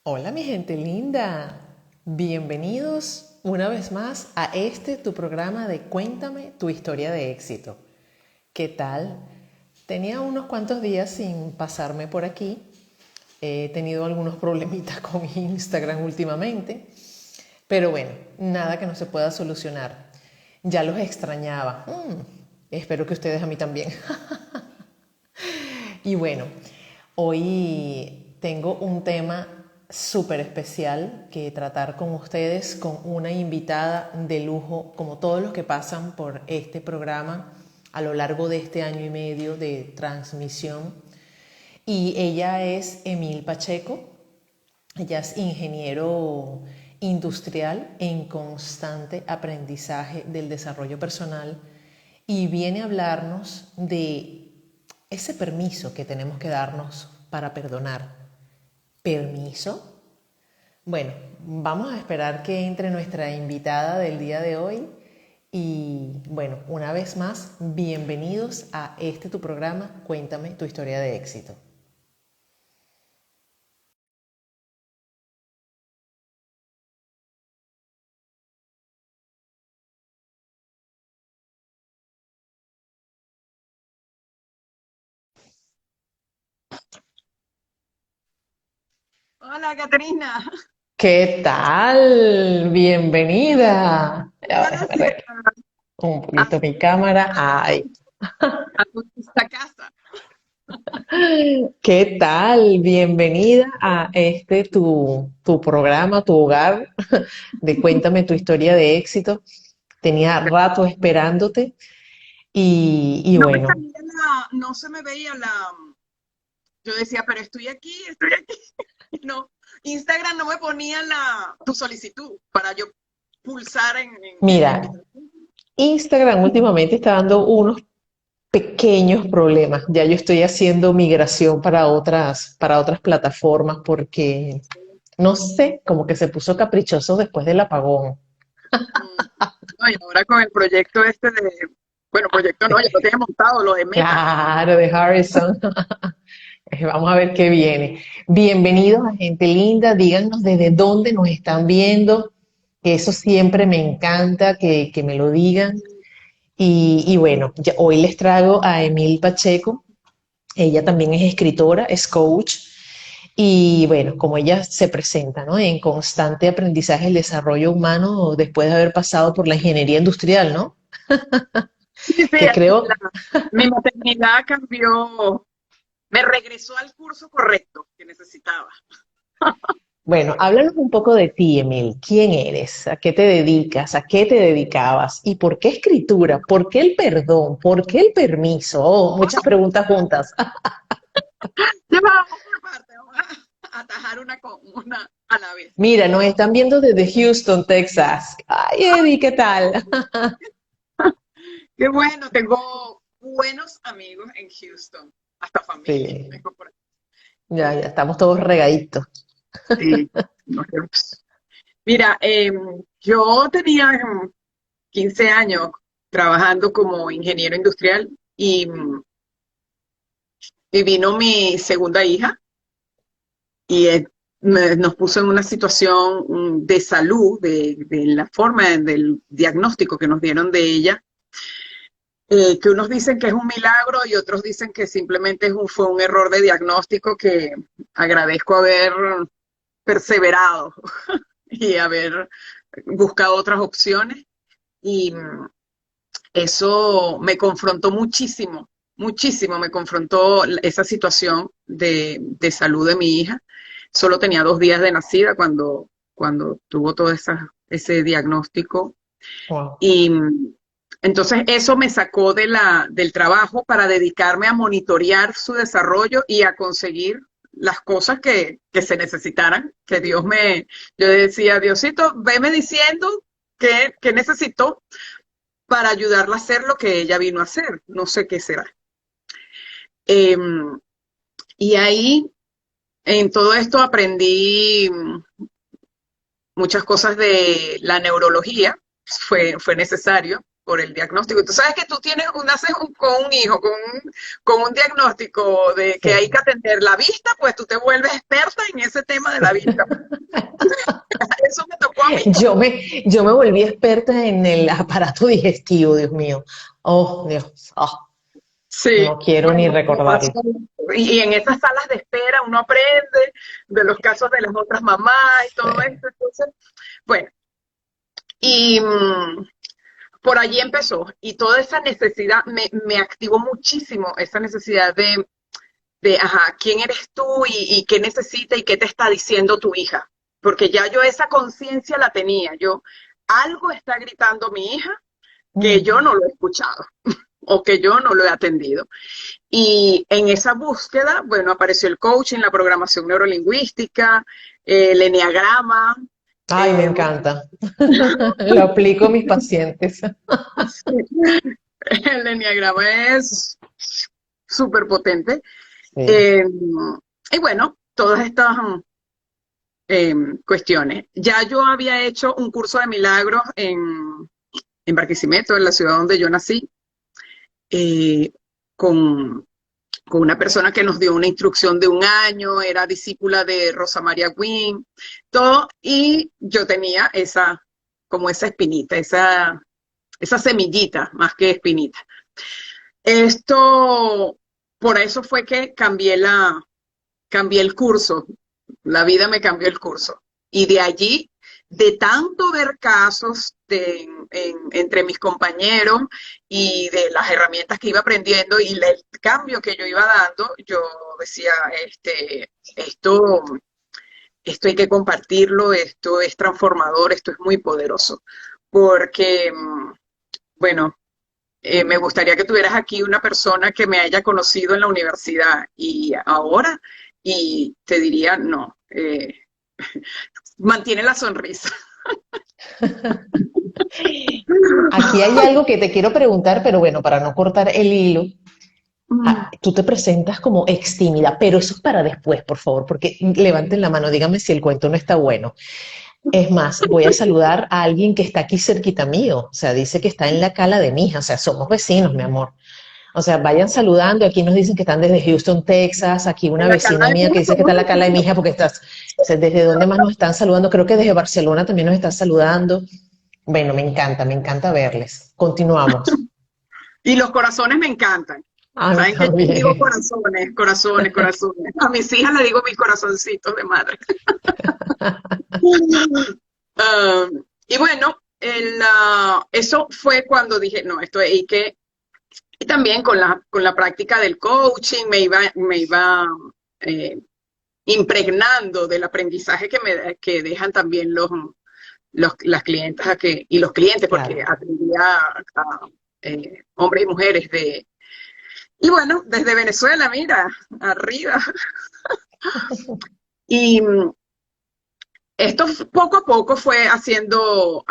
Hola mi gente linda, bienvenidos una vez más a tu programa de Cuéntame tu historia de éxito. ¿Qué tal? Tenía unos cuantos días sin pasarme por aquí, he tenido algunos problemitas con Instagram últimamente, pero bueno, nada que no se pueda solucionar. Ya los extrañaba. Espero que ustedes a mí también. Y bueno, hoy tengo un tema súper especial que tratar con ustedes, con una invitada de lujo, como todos los que pasan por este programa a lo largo de este año y medio de transmisión. Y ella es Emil Pacheco. Ella es ingeniero industrial en constante aprendizaje del desarrollo personal y viene a hablarnos de ese permiso que tenemos que darnos para perdonar. ¿Permiso? Bueno, vamos a esperar que entre nuestra invitada del día de hoy y bueno, una vez más, bienvenidos a tu programa, Cuéntame tu historia de éxito. Hola, Caterina. ¿Qué tal? Bienvenida. Ya va, déjame Gracias. ver un A, poquito mi cámara. Ay, esta casa. ¿qué tal? Bienvenida a tu programa, tu hogar de Cuéntame tu historia de éxito. Tenía rato esperándote y No me bueno, salía no se me veía yo decía, pero estoy aquí, estoy aquí. No, Instagram no me ponía tu solicitud para yo pulsar en la mira, invitación. Instagram últimamente está dando unos pequeños problemas. Ya yo estoy haciendo migración para otras plataformas porque, no sé, como que se puso caprichoso después del apagón. Mm. No, y ahora con el proyecto bueno, proyecto no, ya lo tiene montado, lo de Meta. Claro, de Harrison. Vamos a ver qué viene. Bienvenidos a gente linda, díganos desde dónde nos están viendo, que eso siempre me encanta que me lo digan. Y bueno, hoy les traigo a Emil Pacheco, ella también es escritora, es coach, y bueno, como ella se presenta, ¿no? En constante aprendizaje y desarrollo humano después de haber pasado por la ingeniería industrial, ¿no? Sí, sí, Que creo, mi maternidad cambió, me regresó al curso correcto que necesitaba. bueno, háblanos un poco de ti, Emil. ¿Quién eres? ¿A qué te dedicas? ¿A qué te dedicabas? ¿Y por qué escritura? ¿Por qué el perdón? ¿Por qué el permiso? Oh, muchas preguntas juntas. Ya vamos por parte, vamos a atajar una con una a la vez. Mira, nos están viendo desde Houston, Texas. Ay, Eddie, ¿qué tal? Qué bueno, tengo buenos amigos en Houston, hasta familia. Sí, Tengo por aquí. ya estamos todos regaditos. Sí, no sé. Mira, yo tenía 15 años trabajando como ingeniero industrial y vino mi segunda hija y nos puso en una situación de salud, de la forma del diagnóstico que nos dieron de ella, que unos dicen que es un milagro y otros dicen que simplemente fue un error de diagnóstico que agradezco haber perseverado y haber buscado otras opciones. Y eso me confrontó muchísimo, muchísimo, me confrontó esa situación salud de mi hija. Solo tenía 2 días de nacida cuando tuvo todo ese diagnóstico. Wow. Y entonces eso me sacó del trabajo para dedicarme a monitorear su desarrollo y a conseguir las cosas que se necesitaran, que yo decía, Diosito, veme diciendo que necesito para ayudarla a hacer lo que ella vino a hacer, no sé qué será. Eh, y ahí, en todo esto, aprendí muchas cosas de la neurología, fue necesario. por el diagnóstico. Tú sabes que tú naces con un hijo, con un diagnóstico de que hay Sí. que atender la vista, pues tú te vuelves experta en ese tema de la vista. Eso me tocó a mí. Yo me volví experta en el aparato digestivo, Dios mío. Oh, Dios. Sí, No quiero ni bueno, me pasó. recordarlo. Y en esas salas de espera uno aprende de los casos de las otras mamás y Sí. todo esto. Entonces, bueno, y por allí empezó. Y toda esa necesidad me activó muchísimo, esa necesidad ajá, ¿quién eres tú y qué necesita y qué te está diciendo tu hija? Porque ya yo esa conciencia la tenía. Algo está gritando mi hija que yo Mm. no lo he escuchado o que yo no lo he atendido. Y en esa búsqueda, bueno, apareció el coaching, la programación neurolingüística, el eneagrama. Ay, me eh, encanta. Lo aplico a mis pacientes. el eneagrama es súper potente. Sí. Eh, y bueno, todas estas eh, cuestiones. Ya yo había hecho un curso de milagros en Barquisimeto, en la ciudad donde yo nací, eh, con una persona que nos dio una instrucción de un año, era discípula de Rosa María Wynn, todo, y yo tenía como esa espinita, esa semillita, más que espinita. Esto, por eso fue que cambié el curso, la vida me cambió el curso. Y de allí, de tanto ver casos entre mis compañeros y de las herramientas que iba aprendiendo y el cambio que yo iba dando, yo decía, esto, esto hay que compartirlo, esto es transformador, esto es muy poderoso. Porque, bueno, me gustaría que tuvieras aquí una persona que me haya conocido en la universidad y ahora, y te diría, no, mantiene la sonrisa. Aquí hay algo que te quiero preguntar, pero bueno, para no cortar el hilo, Mm, tú te presentas como ex tímida, pero eso es para después, por favor, porque levanten la mano, díganme si el cuento no está bueno. Es más, voy a saludar a alguien que está aquí cerquita mío, o sea, dice que está en la cala de mi hija, o sea, somos vecinos, mi amor. O sea, vayan saludando, aquí nos dicen que están desde Houston, Texas, aquí una en la cala vecina de mía que Pina dice que somos está en la cala de mi vecinos. hija porque estás, o sea, desde dónde más nos están saludando, creo que desde Barcelona también nos están saludando. Bueno, me encanta verles. Continuamos. Y los corazones me encantan. A mí ¿Saben que yo les digo también. corazones, corazones, corazones? A mis hijas les digo mis corazoncitos de madre. Y bueno, eso fue cuando dije, no, esto hay que. Y también con la práctica del coaching me iba eh, impregnando del aprendizaje que dejan también las clientas y los clientes, porque Claro. atendía a hombres y mujeres y bueno, desde Venezuela, mira, arriba. Y esto poco a poco fue haciendo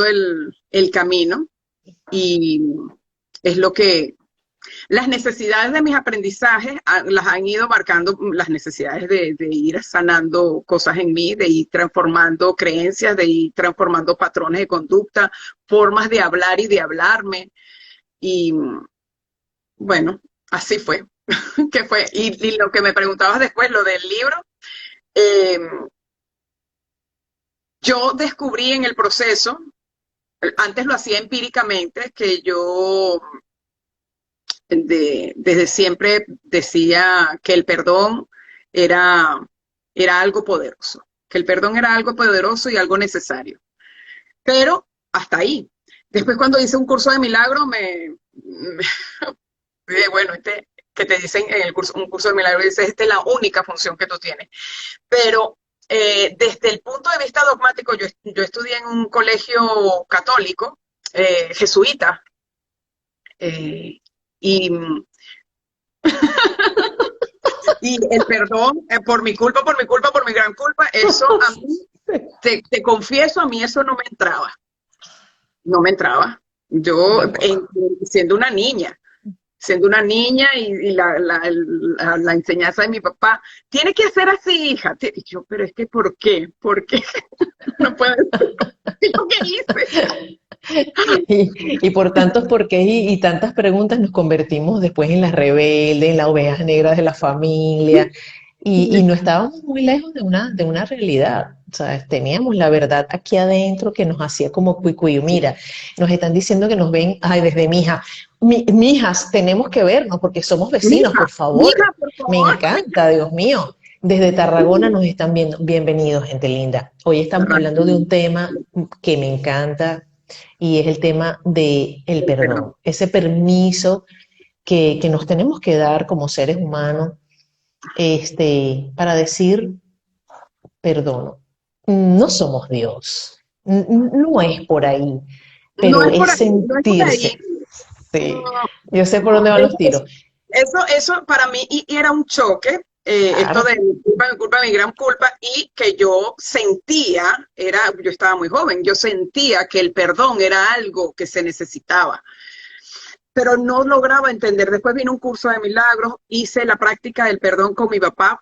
el camino y es lo que las necesidades de mis aprendizajes las han ido marcando las necesidades de ir sanando cosas en mí, de ir transformando creencias, de ir transformando patrones de conducta, formas de hablar y de hablarme. Y bueno, así fue. Que fue. Y lo que me preguntabas después, lo del libro, eh, yo descubrí en el proceso, antes lo hacía empíricamente, que yo desde siempre decía que el perdón era, era algo poderoso, que el perdón era algo poderoso y algo necesario. Pero hasta ahí. Después cuando hice un curso de milagro, bueno, que te dicen en el curso, un curso de milagro, dice, esta es la única función que tú tienes. Pero desde el punto de vista dogmático, yo estudié en un colegio católico, jesuita, eh, y Y el perdón, por mi gran culpa, eso a mí, te confieso, a mí eso no me entraba. No me entraba. Yo, Wow. siendo una niña y la enseñanza de mi papá, tiene que ser así, hija. Y yo, pero es que, ¿por qué? ¿Por qué? No puede ser. ¿Yo qué hice? Y por tantos porqués y tantas preguntas nos convertimos después en las rebeldes, en las ovejas negras de la familia, y no estábamos muy lejos de una realidad. O sea, teníamos la verdad aquí adentro que nos hacía como cuicuyo. Mira, nos están diciendo que nos ven, ay, desde Mija. Mijas, tenemos que vernos porque somos vecinos, Mija, por favor. mija, por Me favor. encanta, Dios mío. Desde Tarragona nos están viendo. Bienvenidos, gente linda. Hoy estamos hablando de un tema que me encanta y es el tema de el perdón, Perdón. ese permiso que nos tenemos que dar como seres humanos para decir perdono. No somos Dios, no es por ahí, No pero es por es ahí, no es por ahí. sentirse. Sí, yo sé por dónde van los Eso, tiros. eso para mí y era un choque, esto Claro, de mi culpa, mi gran culpa, y que yo sentía, yo estaba muy joven, yo sentía que el perdón era algo que se necesitaba, pero no lograba entender. Después vino un curso de milagros, hice la práctica del perdón con mi papá,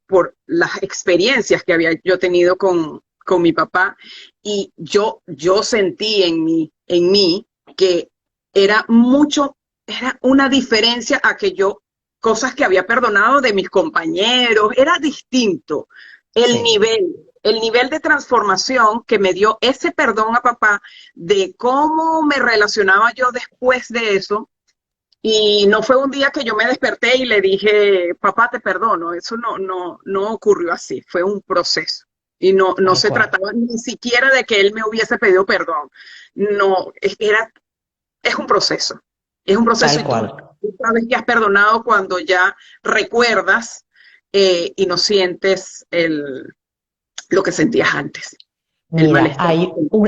por las experiencias que había yo tenido con mi papá, y yo sentí en mí que era mucho, era una diferencia a que yo, cosas que había perdonado de mis compañeros, era distinto el sí, nivel, el nivel de transformación que me dio ese perdón a papá, de cómo me relacionaba yo después de eso. Y no fue un día que yo me desperté y le dije, papá, te perdono. Eso no ocurrió así, fue un proceso. Y no tal se cual, trataba ni siquiera de que él me hubiese pedido perdón. No, es un proceso. Es un proceso, tal y tú cual. sabes que has perdonado cuando ya recuerdas, y no sientes lo que sentías antes, el Mira, malestar.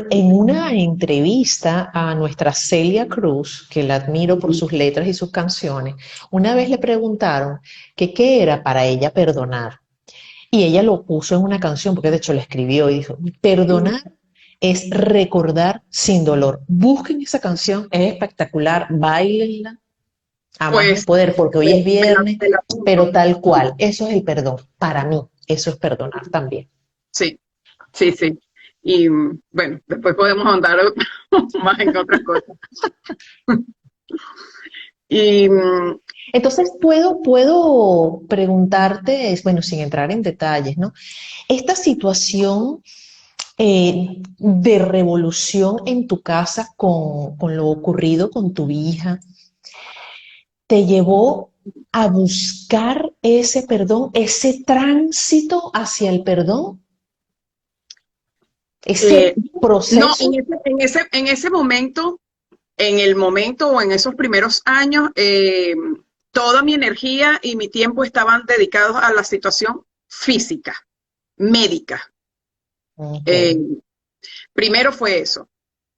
en una entrevista a nuestra Celia Cruz, que la admiro por sus letras y sus canciones, una vez le preguntaron que qué era para ella perdonar. Y ella lo puso en una canción, porque de hecho la escribió y dijo, perdonar es recordar sin dolor. Busquen esa canción, es espectacular, bailenla a más no Pues poder, porque hoy es viernes, me la apunto. pero tal cual, eso es el perdón. Para mí, eso es perdonar también. Sí, sí, sí. Y bueno, después podemos ahondar más en otras cosas. Y Entonces, puedo preguntarte, bueno, sin entrar en detalles, ¿no? Esta situación de revolución en tu casa con lo ocurrido con tu hija, ¿te llevó a buscar ese perdón, ese tránsito hacia el perdón, eh, ese no, proceso? en ese momento, en el momento o en esos primeros años, toda mi energía y mi tiempo estaban dedicados a la situación física, médica. Ok, Eh, Primero fue eso.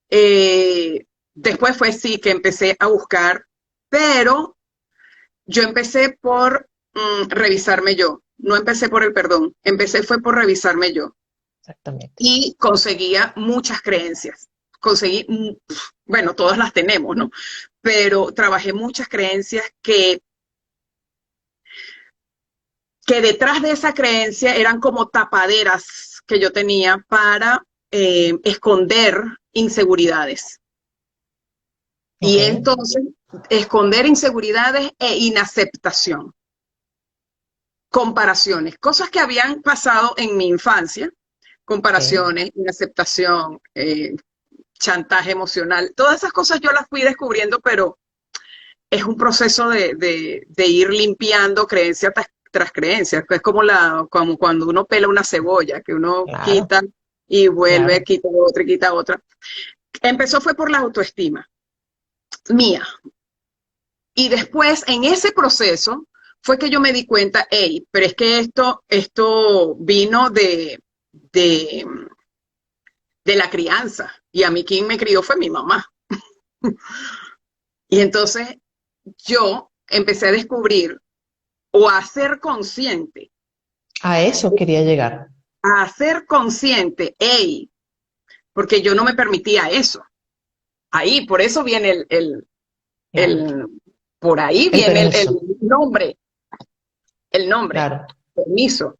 Eh, Después fue sí que empecé a buscar, pero yo empecé por revisarme yo. No empecé por el perdón, empecé fue por revisarme yo. exactamente. Y conseguía muchas creencias. Conseguí, bueno, todas las tenemos, ¿no? Pero trabajé muchas creencias que detrás de esa creencia eran como tapaderas que yo tenía para esconder inseguridades. Ok, Y entonces, esconder inseguridades e inaceptación, comparaciones, cosas que habían pasado en mi infancia, ok, comparaciones, inaceptación, chantaje emocional, todas esas cosas yo las fui descubriendo, pero es un proceso de ir limpiando creencia tras creencia. Es como cuando uno pela una cebolla, que uno claro, quita y vuelve, claro. quita otra y quita otra. Empezó fue por la autoestima mía. Y después, en ese proceso, fue que yo me di cuenta, hey, pero es que esto vino de, de la crianza. Y a mí quien me crió fue mi mamá. Y entonces yo empecé a descubrir o a ser consciente, A eso quería llegar. hey, porque yo no me permitía eso. Ahí, por eso viene Claro. por ahí El viene permiso, el nombre, claro. permiso.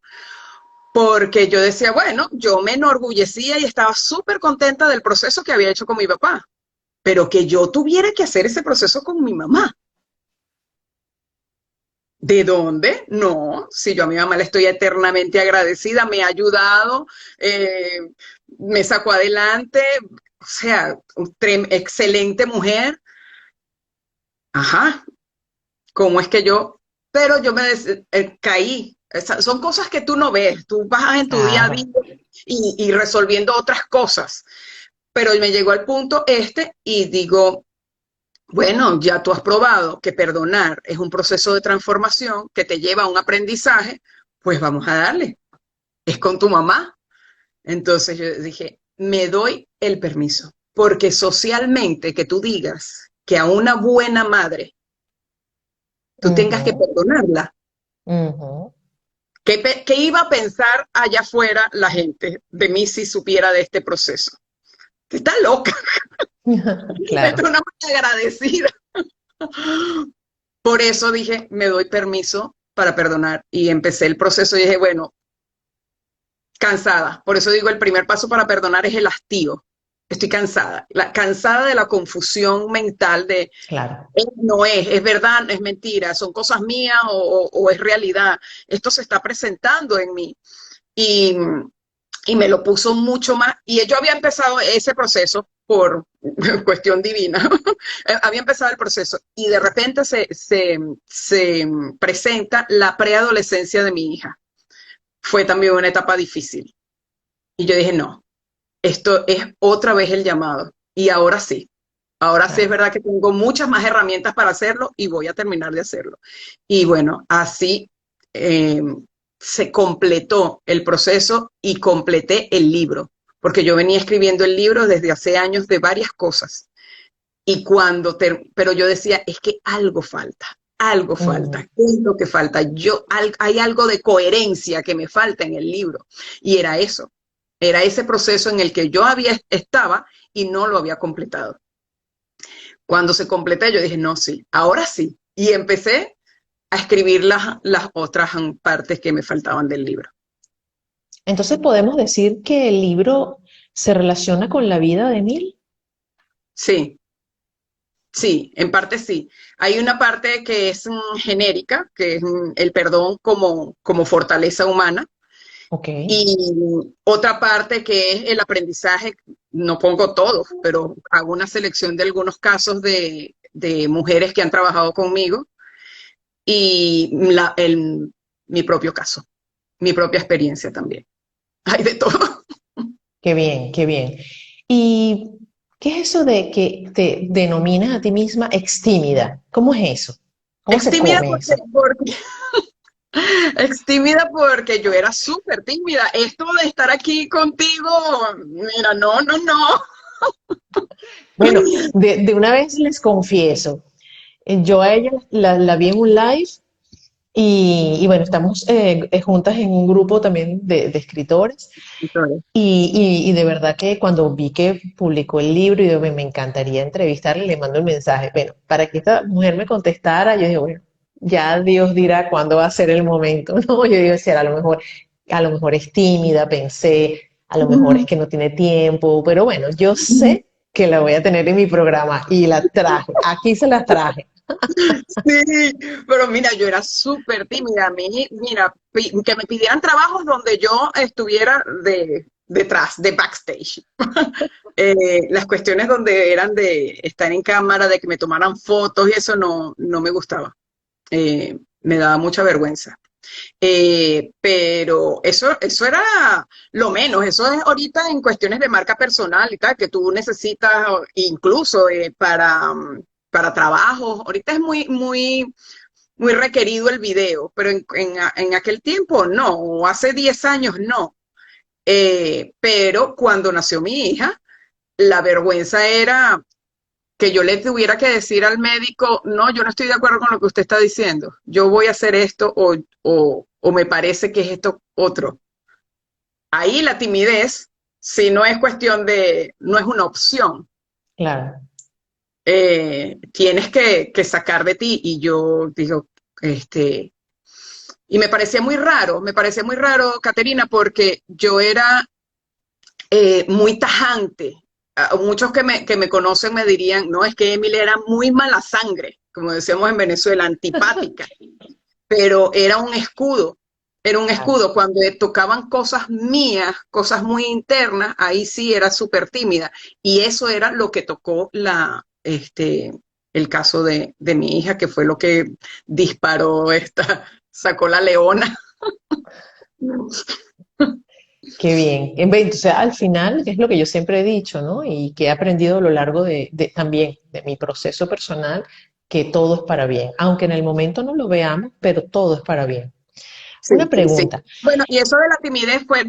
porque yo decía, bueno, yo me enorgullecía y estaba súper contenta del proceso que había hecho con mi papá, pero que yo tuviera que hacer ese proceso con mi mamá. ¿De dónde? No, si yo a mi mamá le estoy eternamente agradecida, me ha ayudado, eh, me sacó adelante, o sea, excelente mujer. Ajá, ¿cómo es que yo? Pero yo caí. Son cosas que tú no ves, tú vas en tu día a día Claro. y resolviendo otras cosas. Pero me llegó al punto y digo, bueno, ya tú has probado que perdonar es un proceso de transformación que te lleva a un aprendizaje, pues vamos a darle. Es con tu mamá. Entonces yo dije, me doy el permiso, porque socialmente que tú digas que a una buena madre tú tengas que Ujú, perdonarla, ujú. ¿qué iba a pensar allá afuera la gente de mí si supiera de este proceso? Que está loca, es Claro. una agradecida. Por eso dije, me doy permiso para perdonar y empecé el proceso y dije, bueno, cansada. Por eso digo, el primer paso para perdonar es el hastío. Estoy cansada, cansada de la confusión mental de Claro. no es verdad, es mentira, son cosas mías o es realidad. Esto se está presentando en mí. Y, y me lo puso mucho más. Y yo había empezado ese proceso por cuestión divina. Había empezado el proceso y de repente se presenta la preadolescencia de mi hija. Fue también una etapa difícil. Y yo dije, no, esto es otra vez el llamado. Y ahora sí es Claro. verdad que tengo muchas más herramientas para hacerlo y voy a terminar de hacerlo. Y bueno, así eh, se completó el proceso y completé el libro, porque yo venía escribiendo el libro desde hace años de varias cosas. Y pero yo decía, es que algo Mm. falta. ¿Qué es lo que falta? Hay algo de coherencia que me falta en el libro. Y era eso, era ese proceso en el que yo estaba y no lo había completado. Cuando se completé, yo dije, no, sí, ahora sí. Y empecé a escribir las otras partes que me faltaban del libro. Entonces podemos decir que el libro se relaciona con la vida de Emil. Sí, sí, en parte sí. Hay una parte que es genérica, que es el perdón como fortaleza humana, Ok. y otra parte que es el aprendizaje, no pongo todo, pero hago una selección de algunos casos de mujeres que han trabajado conmigo y mi propio caso, mi propia experiencia también. Hay de todo. Qué bien, qué bien. ¿Y qué es eso de que te denominas a ti misma extímida? ¿Cómo es eso? ¿Cómo Ex se tímida come eso? ex tímida porque yo era súper tímida. Esto de estar aquí contigo, mira, no, no, no. Bueno, de una vez les confieso, yo a ella la vi en un live y bueno, estamos juntas en un grupo también de escritores y de verdad que cuando vi que publicó el libro y digo, me encantaría entrevistarle, le mando el mensaje. Bueno, para que esta mujer me contestara, yo digo, bueno, ya Dios dirá cuándo va a ser el momento, ¿no? Yo digo, si a lo mejor es tímida, pensé, a lo mejor es que no tiene tiempo, pero bueno, yo sé que la voy a tener en mi programa y la traje, aquí se la traje. Sí, pero mira, yo era súper tímida. A mí, mira, que me pidieran trabajos donde yo estuviera detrás, de backstage. Las cuestiones donde eran de estar en cámara, de que me tomaran fotos y eso no me gustaba. Me daba mucha vergüenza. Pero eso era lo menos, eso es ahorita en cuestiones de marca personal y tal, que tú necesitas incluso para trabajos. Ahorita es muy requerido el video, pero en aquel tiempo no, o hace 10 años no. Pero cuando nació mi hija, la vergüenza era que yo le tuviera que decir al médico, no, yo no estoy de acuerdo con lo que usted está diciendo, yo voy a hacer esto o me parece que es esto otro. Ahí la timidez, si no es cuestión no es una opción, Claro. tienes que sacar de ti y yo digo, este, Y me parecía muy raro, Caterina, porque yo era muy tajante. Muchos que me conocen me dirían, no, es que Emily era muy mala sangre, como decíamos en Venezuela, antipática, pero era un Claro. escudo. Cuando tocaban cosas mías, cosas muy internas, ahí sí era súper tímida. Y eso era lo que tocó el caso de mi hija, que fue lo que disparó sacó la leona. Qué bien. Entonces, al final, que es lo que yo siempre he dicho, ¿no? Y que he aprendido a lo largo también de mi proceso personal, que todo es para bien. Aunque en el momento no lo veamos, pero todo es para bien. Sí, Una sí. pregunta. Bueno, y eso de la timidez fue,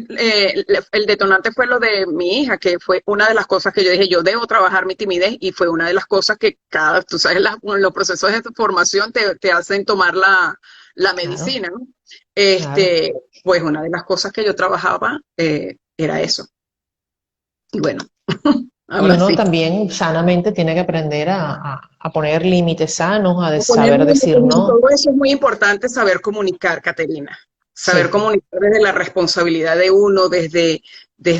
el detonante fue lo de mi hija, que fue una de las cosas que yo dije, yo debo trabajar mi timidez, y fue una de las cosas que tú sabes, los procesos de formación te hacen tomar la Claro, medicina, ¿no? claro. Pues una de las cosas que yo trabajaba era eso. Y bueno, Y ahora uno sí. también sanamente tiene que aprender a poner límites sanos, Poner saber límites, decir y no. todo eso es muy importante saber comunicar, Caterina. Saber Sí, comunicar desde la responsabilidad de uno, desde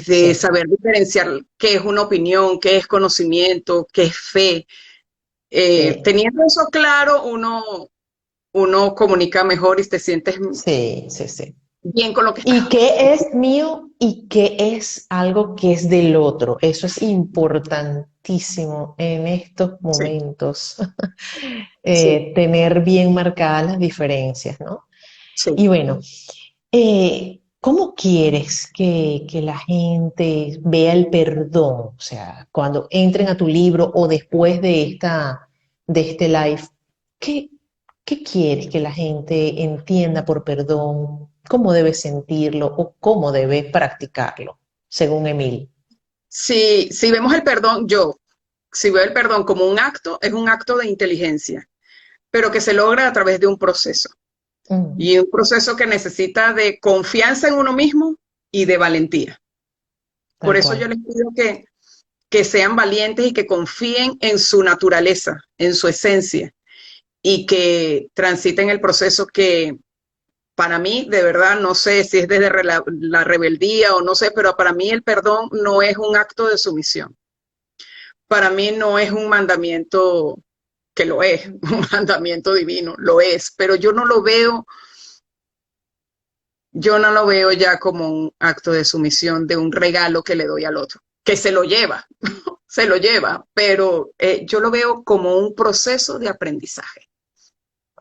sí, saber diferenciar qué es una opinión, qué es conocimiento, qué es fe. sí, Teniendo eso claro, uno comunica mejor y te sientes sí, sí, sí. bien con lo que estás ¿Y qué es mío y qué es algo que es del otro? Eso es importantísimo en estos sí, momentos, sí, tener bien marcadas las diferencias, ¿no? sí. Y bueno, ¿cómo quieres que la gente vea el perdón? O sea, cuando entren a tu libro o después de este live, ¿qué, qué quieres que la gente entienda por perdón? ¿Cómo debe sentirlo o cómo debe practicarlo, según Emil? Si vemos el perdón, si veo el perdón como un acto, es un acto de inteligencia, pero que se logra a través de un proceso. Mm, Y un proceso que necesita de confianza en uno mismo y de valentía. Por tal eso yo cual. les pido que sean valientes y que confíen en su naturaleza, en su esencia, y que transiten el proceso que para mí, de verdad, no sé si es desde la rebeldía o no sé, pero para mí el perdón no es un acto de sumisión. Para mí no es un mandamiento, que lo es, un mandamiento divino, lo es, pero yo no lo veo ya como un acto de sumisión, de un regalo que le doy al otro, que se lo lleva, pero yo lo veo como un proceso de aprendizaje.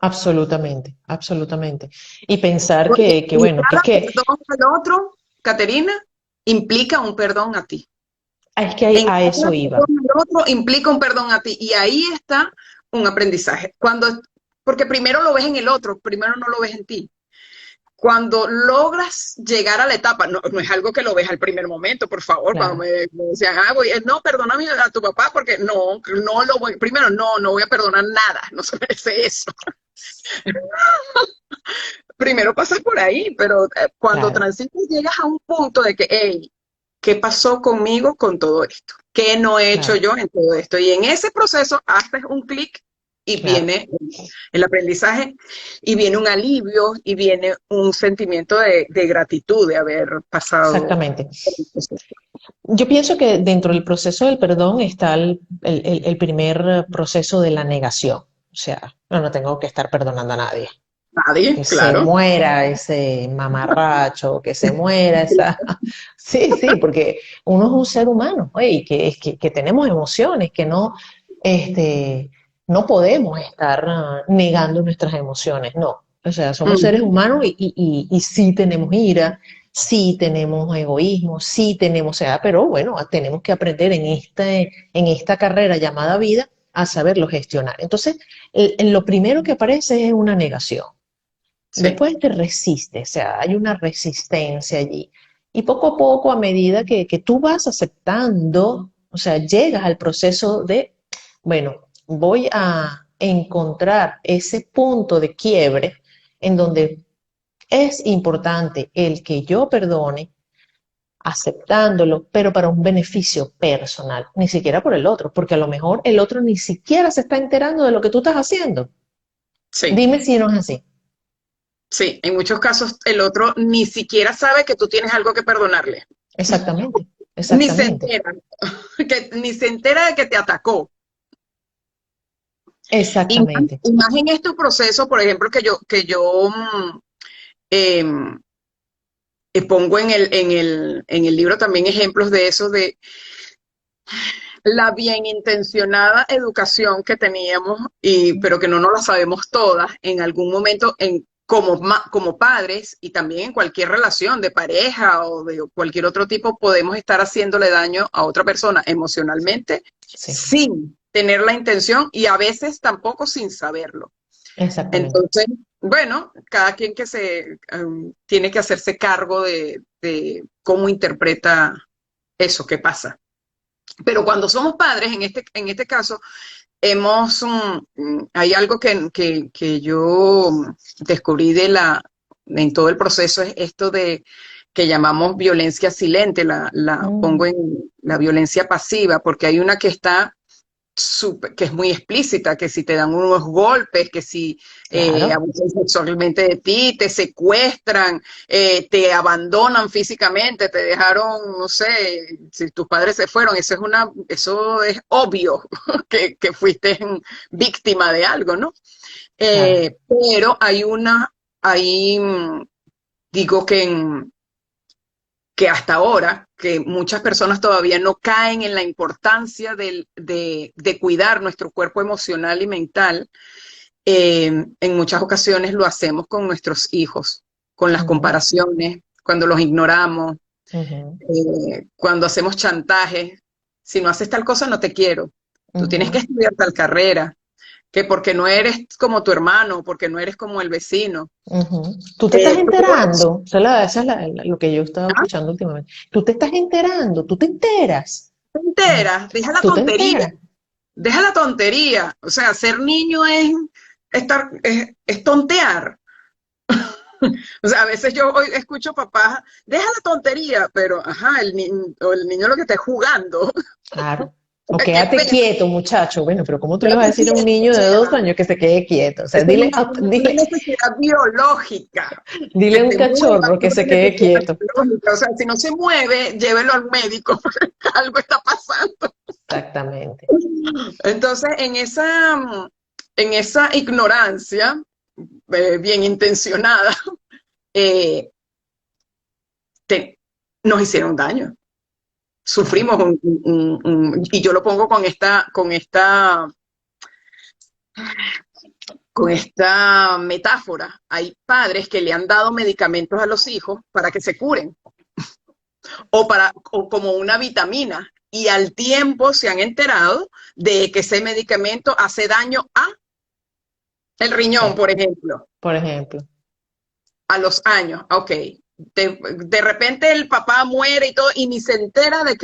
Absolutamente, absolutamente. Y pensar Porque que bueno, que es cada que, perdón al otro, Caterina, implica un perdón a ti. es que En a cada eso iba. perdón al otro implica un perdón a ti. Y ahí está un aprendizaje. Porque primero lo ves en el otro, primero no lo ves en ti. Cuando logras llegar a la etapa, no es algo que lo ves al primer momento, por favor, cuando Claro, me decían, no, perdóname a tu papá, porque no lo voy, primero, no voy a perdonar nada, no se merece eso. Primero pasas por ahí, pero cuando claro, transitas llegas a un punto de que, hey, ¿qué pasó conmigo con todo esto? ¿Qué no he hecho claro, yo en todo esto? Y en ese proceso haces un clic y claro. viene el aprendizaje, y viene un alivio, y viene un sentimiento de gratitud de haber pasado Exactamente. el proceso. Yo pienso que dentro del proceso del perdón está el primer proceso de la negación. O sea, no tengo que estar perdonando a nadie. Nadie, Que se claro. muera ese mamarracho, que se muera esa... Sí, sí, porque uno es un ser humano, oye, y que tenemos emociones, que no, no podemos estar negando nuestras emociones, no. O sea, somos seres Ujú. humanos y sí tenemos ira, sí tenemos egoísmo, sí tenemos, o sea, pero bueno, tenemos que aprender en esta carrera llamada vida a saberlo gestionar. Entonces, lo primero que aparece es una negación. Sí, Después te resistes, o sea, hay una resistencia allí. Y poco a poco, a medida que tú vas aceptando, o sea, llegas al proceso de, bueno, voy a encontrar ese punto de quiebre en donde es importante el que yo perdone, aceptándolo, pero para un beneficio personal, ni siquiera por el otro, porque a lo mejor el otro ni siquiera se está enterando de lo que tú estás haciendo. sí. Dime si no es así. Sí, en muchos casos el otro ni siquiera sabe que tú tienes algo que perdonarle. Exactamente, Ni se exactamente, entera, ni se entera de que te atacó. exactamente. Y más en este proceso, por ejemplo, em, pongo en el libro también ejemplos de eso, de la bien intencionada educación que teníamos, pero que no nos la sabemos todas en algún momento como padres y también en cualquier relación de pareja o de cualquier otro tipo, podemos estar haciéndole daño a otra persona emocionalmente Sí, sin tener la intención y a veces tampoco sin saberlo. exactamente. Entonces, bueno, cada quien tiene que hacerse cargo de cómo interpreta eso que pasa. Pero cuando somos padres, en este caso, hay algo que yo descubrí en todo el proceso, es esto de que llamamos violencia silente, la Mm, pongo en la violencia pasiva, porque hay una que está que es muy explícita, que si te dan unos golpes, que si claro, abusan sexualmente de ti, te secuestran, te abandonan físicamente, te dejaron, no sé, si tus padres se fueron, eso es obvio que fuiste víctima de algo, ¿no? claro. Pero ahí digo que hasta ahora, que muchas personas todavía no caen en la importancia de cuidar nuestro cuerpo emocional y mental, en muchas ocasiones lo hacemos con nuestros hijos, con las Ujú, comparaciones, cuando los ignoramos, ujú, cuando hacemos chantajes. Si no haces tal cosa, no te quiero. Tú tienes que ujú, estudiar tal carrera, que porque no eres como tu hermano, porque no eres como el vecino. ujú. ¿Tú te estás Todo eso, enterando? Esa es lo que yo estaba ¿ah? escuchando últimamente. ¿Tú te estás enterando? ¿Tú te enteras? Te Mm, enteras, deja la ¿tú te tontería. enteras? Deja la tontería. O sea, ser niño es tontear. O sea, a veces yo hoy escucho papás, deja la tontería, pero ajá, el niño lo que está es jugando. Claro. O Qué quédate pena. quieto, muchacho. Bueno, pero ¿cómo tú le vas a Quédate decir a un quieto. O niño de sea, 2 años que se quede quieto? O sea, eso dile, es una necesidad biológica. dile Que a un se mueva cachorro es que se una quede necesidad quieto. biológica. O sea, si no se mueve, llévelo al médico porque algo está pasando. Exactamente. Entonces, en esa ignorancia bien intencionada, eh, te- nos hicieron daño. Claro. Sufrimos y yo lo pongo con esta metáfora. Hay padres que le han dado medicamentos a los hijos para que se curen o como una vitamina y al tiempo se han enterado de que ese medicamento hace daño a el riñón, Sí, por ejemplo, por ejemplo. a los años. Ok. De repente el papá muere y todo y ni se entera de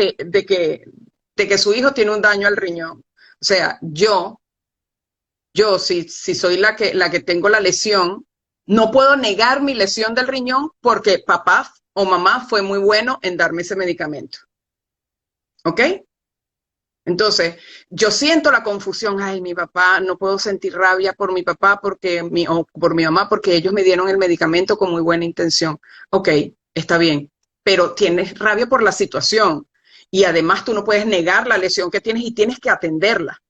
que su hijo tiene un daño al riñón. O sea, si soy la que tengo la lesión, no puedo negar mi lesión del riñón porque papá o mamá fue muy bueno en darme ese medicamento. ¿Ok? Entonces, yo siento la confusión, ay, mi papá, no puedo sentir rabia por mi papá o por mi mamá porque ellos me dieron el medicamento con muy buena intención. Ok, está bien, pero tienes rabia por la situación y además tú no puedes negar la lesión que tienes y tienes que atenderla.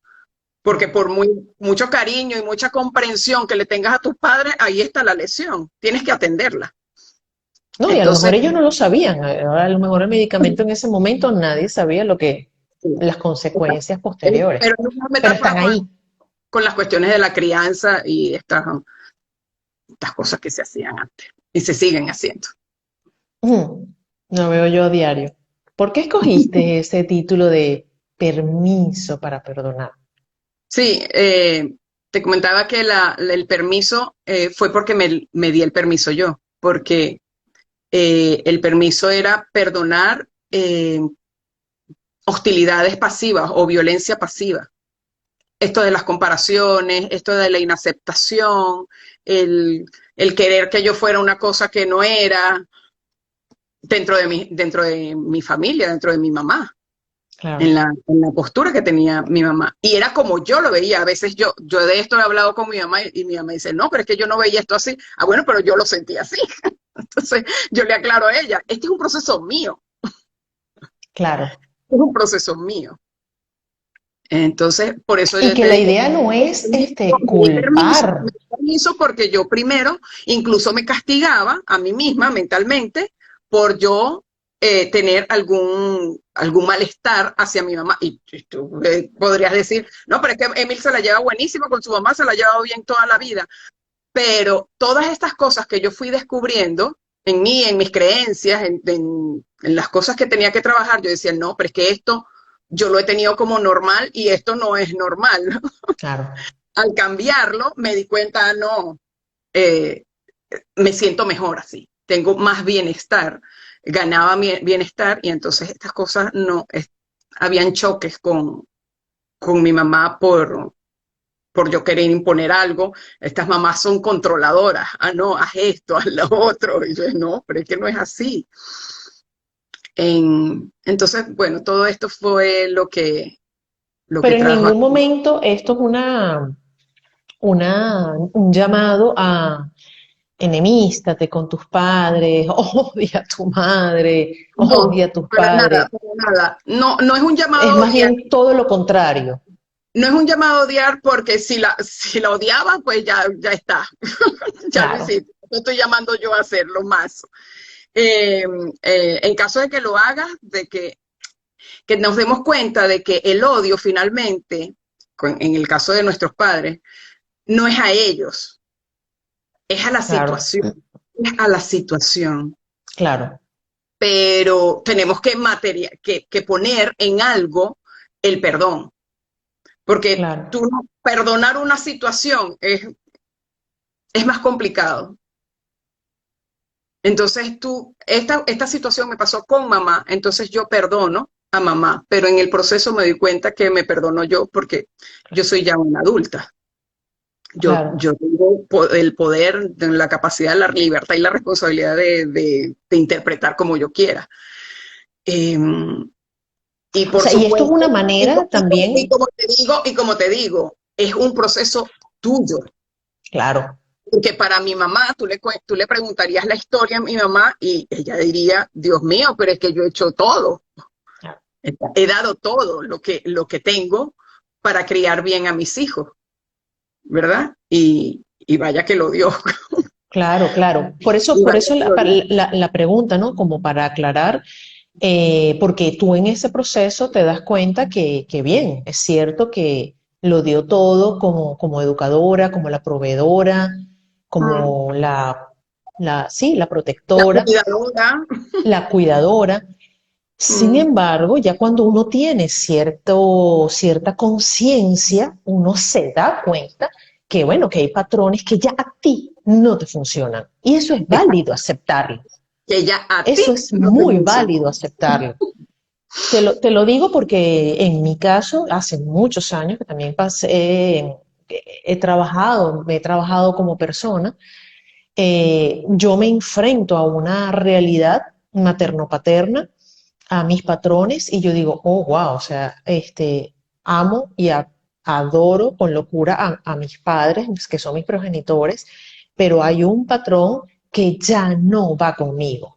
Porque por mucho cariño y mucha comprensión que le tengas a tus padres, ahí está la lesión. Tienes que atenderla. No, y a lo Entonces, mejor ellos no lo sabían. A lo mejor el medicamento en ese momento nadie sabía sí, las consecuencias posteriores. pero es una Pero metáfora están ahí. con las cuestiones de la crianza y estas cosas que se hacían antes y se siguen haciendo. Lo veo yo a diario. ¿Por qué escogiste ese título de permiso para perdonar? Sí, te comentaba que el permiso fue porque me di el permiso yo, porque el permiso era perdonar hostilidades pasivas o violencia pasiva. Esto de las comparaciones, esto de la inaceptación, el querer que yo fuera una cosa que no era dentro de mi familia, dentro de mi mamá. claro. en la postura que tenía mi mamá. Y era como yo lo veía. A veces yo de esto he hablado con mi mamá y mi mamá dice, no, pero es que yo no veía esto así. Ah, bueno, pero yo lo sentía así. Entonces yo le aclaro a ella, este es un proceso mío, Claro. es un proceso mío. Entonces, por eso Y yo que te la digo, idea no es me culpar. di permiso porque yo primero incluso me castigaba a mí misma mentalmente por yo tener algún malestar hacia mi mamá. Y tú podrías decir, no, pero es que Emil se la lleva buenísimo con su mamá, se la ha llevado bien toda la vida. Pero todas estas cosas que yo fui descubriendo en mí, en mis creencias, en las cosas que tenía que trabajar, yo decía, no, pero es que esto yo lo he tenido como normal y esto no es normal. Claro, Al cambiarlo, me di cuenta, no, eh, me siento mejor así, tengo más bienestar, ganaba bienestar y entonces estas cosas no, habían choques con mi mamá por yo querer imponer algo. Estas mamás son controladoras, ah, no, haz esto, haz lo otro, y yo, no, pero es que no es así. Entonces, bueno, todo esto fue lo que pero en trajo ningún aquí. momento esto es un llamado a enemístate con tus padres, odia a tu madre, No, odia a tus padres. para nada. No, no es un llamado Es a más odiar. bien todo lo contrario. No es un llamado a odiar porque si la odiaba, pues ya está. Ya lo Claro, hiciste. No estoy llamando yo a hacerlo más. Eh, en caso de que lo hagas, que nos demos cuenta de que el odio finalmente, en el caso de nuestros padres, no es a ellos, es a la claro, situación, es a la situación. claro, Pero tenemos que poner en algo el perdón, porque claro. tú perdonar una situación es más complicado. Entonces esta situación me pasó con mamá, entonces yo perdono a mamá, pero en el proceso me di cuenta que me perdono yo porque yo soy ya una adulta. Claro. Yo tengo el poder, la capacidad, la libertad y la responsabilidad de interpretar como yo quiera. Eh, y O por sea, y esto es supuesto, una manera también, y como te digo, es un proceso tuyo. claro, Porque para mi mamá, tú le preguntarías la historia a mi mamá y ella diría, Dios mío, pero es que yo he hecho todo. claro, He dado todo lo que tengo para criar bien a mis hijos, ¿verdad? Y vaya que lo dio. claro, claro. Y Por vaya eso que lo dio. la pregunta, ¿no? Como para aclarar, porque tú en ese proceso te das cuenta que bien, es cierto que lo dio todo como educadora, como la proveedora, Mm. como sí, la La protectora, cuidadora. la cuidadora. Sin Mm. embargo, ya cuando uno tiene cierta conciencia, uno se da cuenta que, bueno, que hay patrones que ya a ti no te funcionan. Y eso es válido Exacto. aceptarlo. Que ya a Eso ti es no te muy funciona. válido aceptarlo. Te lo digo porque en mi caso, hace muchos años que también me he trabajado como persona, yo me enfrento a una realidad materno-paterna, a mis patrones, y yo digo, oh, wow, o sea, amo adoro con locura a mis padres, que son mis progenitores, pero hay un patrón que ya no va conmigo.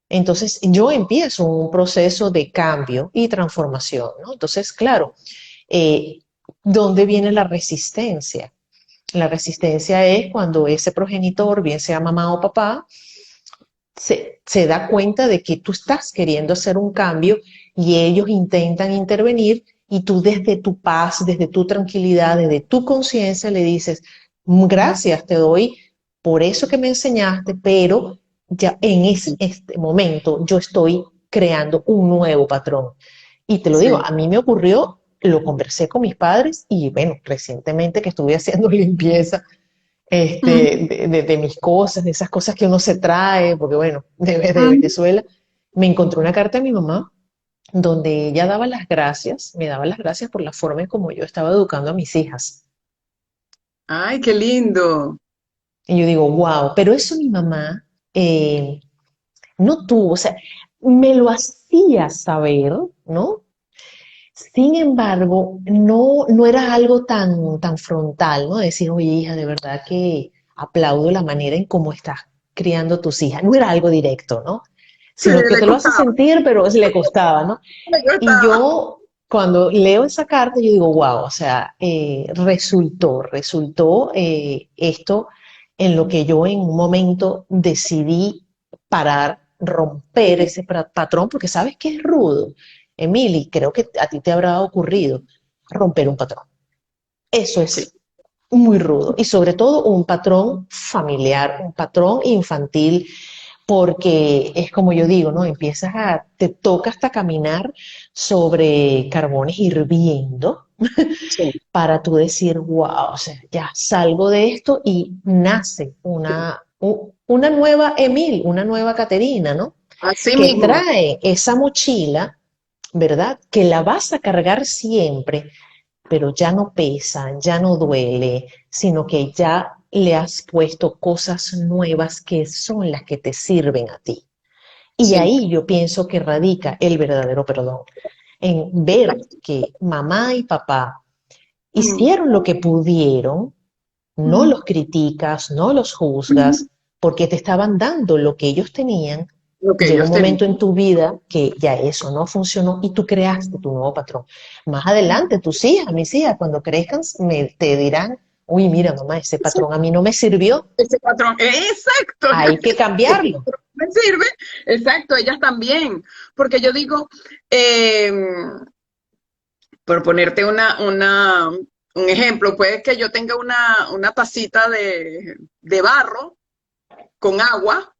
Entonces, yo empiezo un proceso de cambio y transformación, ¿no? Entonces, claro, eh, ¿dónde viene la resistencia? La resistencia es cuando ese progenitor, bien sea mamá o papá, se da cuenta de que tú estás queriendo hacer un cambio y ellos intentan intervenir y tú desde tu paz, desde tu tranquilidad, desde tu conciencia le dices, gracias, te doy por eso que me enseñaste, pero ya en este momento yo estoy creando un nuevo patrón. Y te lo digo, Sí. a mí me ocurrió, lo conversé con mis padres y bueno, recientemente que estuve haciendo limpieza de mis cosas, de esas cosas que uno se trae, porque bueno, de Venezuela, me encontré una carta de mi mamá donde ella daba las gracias, me daba las gracias por la forma en como yo estaba educando a mis hijas. Ay, qué lindo. Y yo digo, wow, pero eso mi mamá no tuvo, o sea, me lo hacía saber, ¿no? Sin embargo, no era algo tan frontal, ¿no? Decir, oye, hija, de verdad que aplaudo la manera en cómo estás criando tus hijas. No era algo directo, ¿no? Sí, Sino que le te lo hace costaba, sentir, pero le costaba, ¿no? le Y costaba. yo, cuando leo esa carta, yo digo, wow, o sea, resultó esto en lo que yo en un momento decidí parar, romper ese patrón, porque sabes que es rudo, Emily, creo que a ti te habrá ocurrido romper un patrón. Eso Sí, es muy rudo y sobre todo un patrón familiar, un patrón infantil, porque es como yo digo, ¿no? Te toca hasta caminar sobre carbones hirviendo sí, para tú decir, wow, o sea, ya salgo de esto y nace sí. una nueva Emil, una nueva Caterina, ¿no? Así Que mismo. trae esa mochila, ¿verdad? Que la vas a cargar siempre, pero ya no pesa, ya no duele, sino que ya le has puesto cosas nuevas que son las que te sirven a ti. Y Sí. ahí yo pienso que radica el verdadero perdón, en ver que mamá y papá Mm, hicieron lo que pudieron, no mm, los criticas, no los mm. juzgas, porque te estaban dando lo que ellos tenían. Lo que Llega un ellos tenían. momento en tu vida que ya eso no funcionó y tú creaste tu nuevo patrón. Más adelante, tus hijas, mis hijas, cuando crezcan, te dirán, uy, mira, mamá, ese Sí, patrón a mí no me sirvió, ese patrón, exacto, hay que ese cambiarlo. patrón me sirve, exacto, ellas también, porque yo digo, eh, por ponerte un ejemplo, puede que yo tenga una tacita de barro con agua,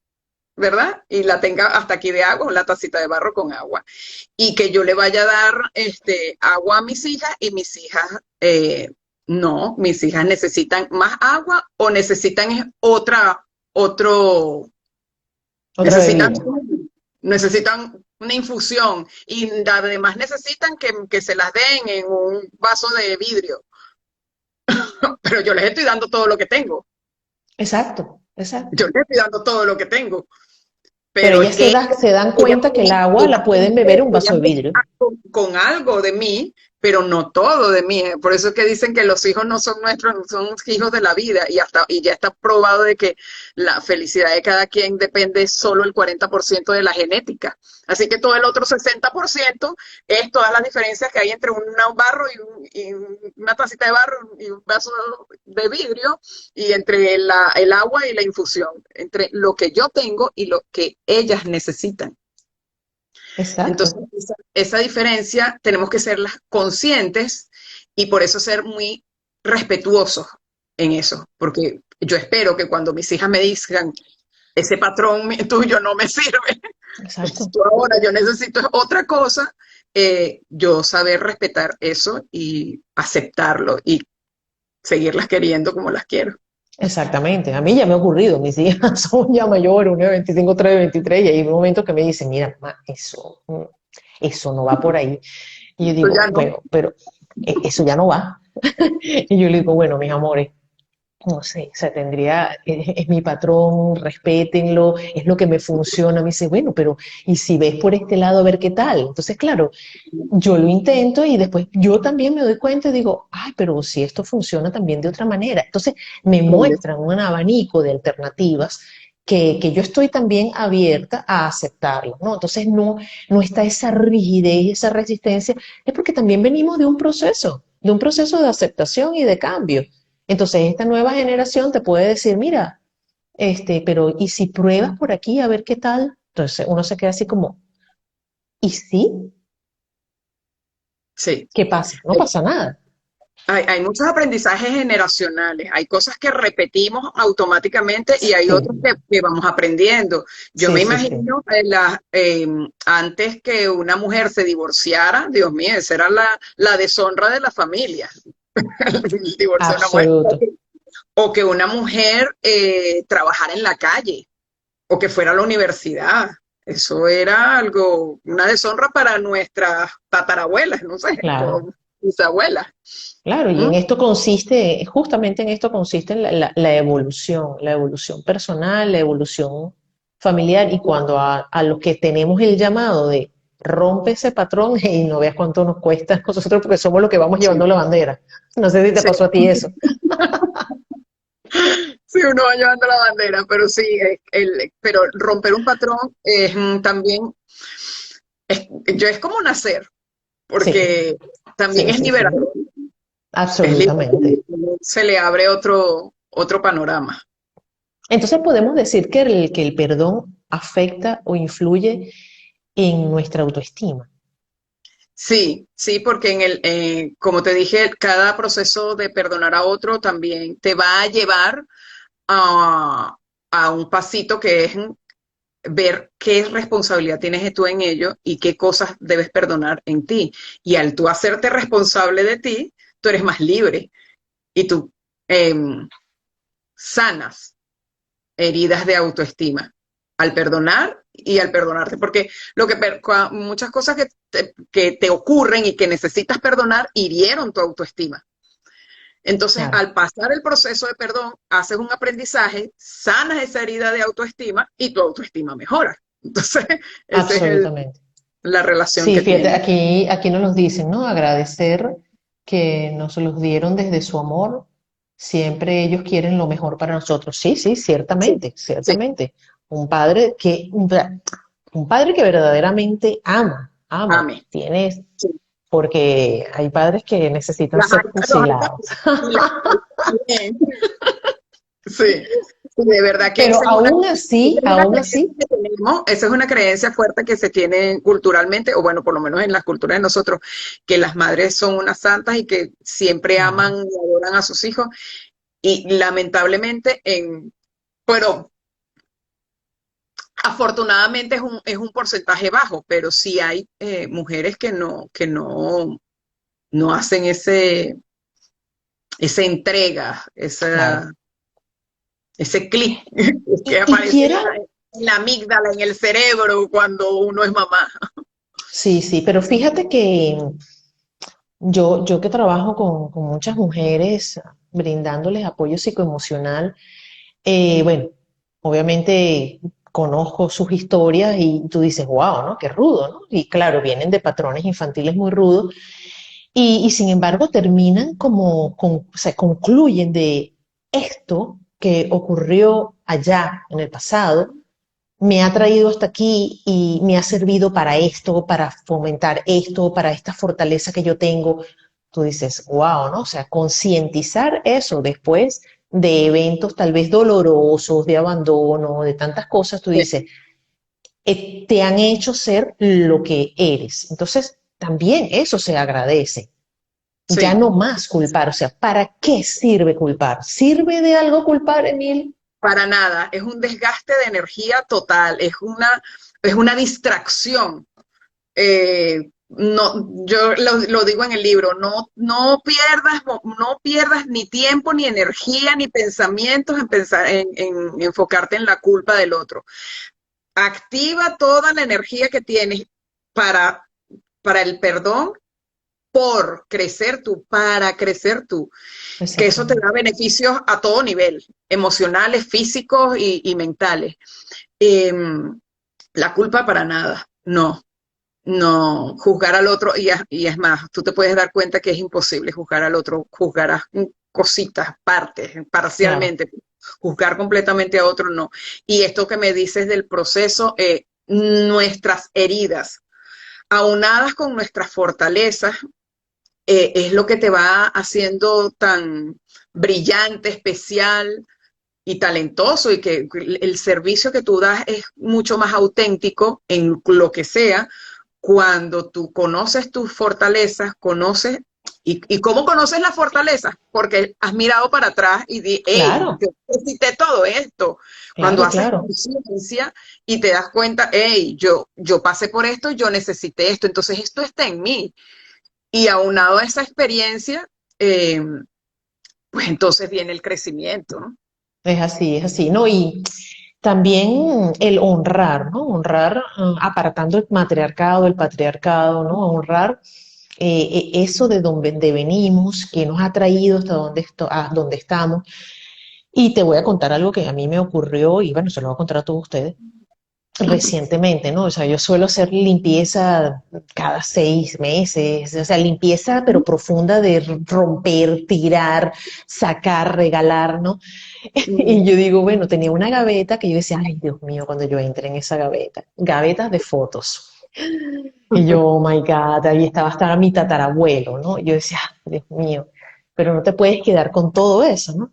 ¿verdad? Y la tenga hasta aquí de agua, una tacita de barro con agua. Y que yo le vaya a dar agua a mis hijas y mis hijas, no, mis hijas necesitan más agua o necesitan otro, Otra necesitan, bebida. necesitan una infusión y además necesitan que se las den en un vaso de vidrio, pero yo les estoy dando todo lo que tengo, Exacto, exacto. yo les estoy dando todo lo que tengo. Pero Pero es ellas que se dan ellas cuenta que el pueden, agua la ellas pueden pueden beber ver, en un vaso de vidrio. con algo de mí, pero no todo de mí. Por eso es que dicen que los hijos no son nuestros, son hijos de la vida y ya está probado de que la felicidad de cada quien depende solo el 40% de la genética. Así que todo el otro 60% es todas las diferencias que hay entre un barro y una tacita de barro y un vaso de vidrio y entre el agua y la infusión, entre lo que yo tengo y lo que ellas necesitan. Exacto, Entonces, esa diferencia tenemos que ser conscientes y por eso ser muy respetuosos en eso, porque yo espero que cuando mis hijas me digan, ese patrón tuyo no me sirve, exacto. esto ahora yo necesito otra cosa, yo saber respetar eso y aceptarlo y seguirlas queriendo como las quiero. Exactamente, a mí ya me ha ocurrido, mis hijas son ya mayores, una de 25, otra de 23, y hay momentos que me dicen, mira, mamá, eso no va por ahí. Y yo Eso digo, ya no. bueno, pero eso ya no va. Y yo le digo, bueno, mis amores, no sé, o sea, es mi patrón, respétenlo, es lo que me funciona. Me dice, bueno, pero ¿y si ves por este lado a ver qué tal? Entonces, claro, yo lo intento y después yo también me doy cuenta y digo, ay, pero si esto funciona también de otra manera. Entonces me muestran un abanico de alternativas que yo estoy también abierta a aceptarlo, ¿no? Entonces no está esa rigidez y esa resistencia, es porque también venimos de un proceso de aceptación y de cambio. Entonces esta nueva generación te puede decir, mira, pero ¿y si pruebas por aquí a ver qué tal? Entonces uno se queda así como, ¿y sí? Sí. ¿Qué pasa? No pasa nada. Hay muchos aprendizajes generacionales, hay cosas que repetimos automáticamente y hay Sí, otros que vamos aprendiendo. Yo sí, me sí, sí. imagino antes que una mujer se divorciara, Dios mío, esa era la deshonra de la familia, el divorcio de una mujer. Absoluto. O que una mujer trabajara en la calle o que fuera a la universidad. Eso era algo, una deshonra para nuestras tatarabuelas, no sé, Claro, o bisabuelas. claro. Y ¿Mm? en esto consiste, justamente en esto consiste la evolución personal, la evolución familiar. Y cuando a los que tenemos el llamado de rompe ese patrón y no veas cuánto nos cuesta a nosotros porque somos los que vamos Sí, llevando la bandera. No sé si te sí, pasó a ti eso. sí, uno va llevando la bandera, pero sí, pero romper un patrón es también, es como nacer, Sí, porque también sí, es sí, sí. liberador, es Absolutamente. liberador, se le abre otro panorama. Entonces podemos decir que el perdón afecta o influye en nuestra autoestima. Sí, sí, porque como te dije, cada proceso de perdonar a otro también te va a llevar a, a un pasito que es ver qué responsabilidad tienes tú en ello y qué cosas debes perdonar en ti. Y al tú hacerte responsable de ti, tú eres más libre y tú em, sanas heridas de autoestima al perdonar y al perdonarte, porque muchas cosas que te ocurren y que necesitas perdonar hirieron tu autoestima. Entonces, Claro, al pasar el proceso de perdón, haces un aprendizaje, sanas esa herida de autoestima y tu autoestima mejora. Entonces, esa es absolutamente. la relación Sí, que fíjate, tiene. aquí nos los dicen, ¿no? Agradecer que nos los dieron desde su amor. Siempre ellos quieren lo mejor para nosotros. Sí, sí, Sí, ciertamente, sí, ciertamente. Un padre que verdaderamente ama. amén. Tienes, Sí. porque hay padres que necesitan Las ser hay, los hay fusilados. y las hay también. Sí, sí, de verdad que Pero esa es una aún creencia así, que tenemos, esa es una creencia fuerte que se tiene culturalmente, o bueno, por lo menos en las culturas de nosotros, que las madres son unas santas y que siempre aman claro, y adoran a sus hijos, y lamentablemente, pero afortunadamente es un porcentaje bajo, pero sí hay mujeres que no hacen esa entrega, claro. ese clic que Y aparece en quiero, la amígdala, en el cerebro cuando uno es mamá. sí, sí, pero fíjate que yo que trabajo con muchas mujeres brindándoles apoyo psicoemocional, bueno, obviamente conozco sus historias y tú dices, wow, ¿no? Qué rudo, ¿no? Y claro, vienen de patrones infantiles muy rudos y sin embargo terminan o sea, concluyen de esto que ocurrió allá en el pasado me ha traído hasta aquí y me ha servido para esto, para fomentar esto, para esta fortaleza que yo tengo. Tú dices, wow, ¿no? O sea, concientizar eso después de eventos tal vez dolorosos, de abandono, de tantas cosas, tú Sí, dices, te han hecho ser lo que eres. Entonces, también eso se agradece. Ya sí, no más culpar, o sea, ¿para qué sirve culpar? ¿Sirve de algo culpar, Emil? para nada. Es un desgaste de energía total, es una distracción. No, yo lo digo en el libro, no pierdas ni tiempo, ni energía, ni pensamientos en pensar, en enfocarte en la culpa del otro. Activa toda la energía que tienes para, para el perdón para crecer tú, que eso te da Exactamente. beneficios a todo nivel, emocionales, físicos y mentales. Eh, la culpa para nada, no, no, juzgar al otro, y es más, tú te puedes dar cuenta que es imposible juzgar al otro, juzgarás cositas, partes, Claro, parcialmente, juzgar completamente a otro, no. Y esto que me dices del proceso, nuestras heridas, aunadas con nuestras fortalezas, es lo que te va haciendo tan brillante, especial y talentoso y que el servicio que tú das es mucho más auténtico en lo que sea cuando tú conoces tus fortalezas, ¿y cómo conoces las fortalezas? Porque has mirado para atrás y hey, claro, yo necesité todo esto. Cuando claro, haces claro. conciencia y te das cuenta, hey, yo pasé por esto, yo necesité esto, entonces esto está en mí. Y aunado a esa experiencia, eh, pues entonces viene el crecimiento, ¿no? Es así, ¿no? Y también el honrar, ¿no? Honrar, apartando el matriarcado, el patriarcado, ¿no? Honrar eso de donde venimos, que nos ha traído hasta donde estamos. Y te voy a contar algo que a mí me ocurrió, y bueno, se lo voy a contar a todos ustedes. recientemente, ¿no? O sea, yo suelo hacer limpieza cada 6 meses, o sea, limpieza pero profunda de romper, tirar, sacar, regalar, ¿no? Y yo digo, bueno, tenía una gaveta que yo decía, ay, Dios mío, cuando yo entré en esa gaveta, gavetas de fotos. Y yo, oh my God, ahí estaba hasta mi tatarabuelo, ¿no? Yo decía, "Ah, Dios mío, pero no te puedes quedar con todo eso, ¿no?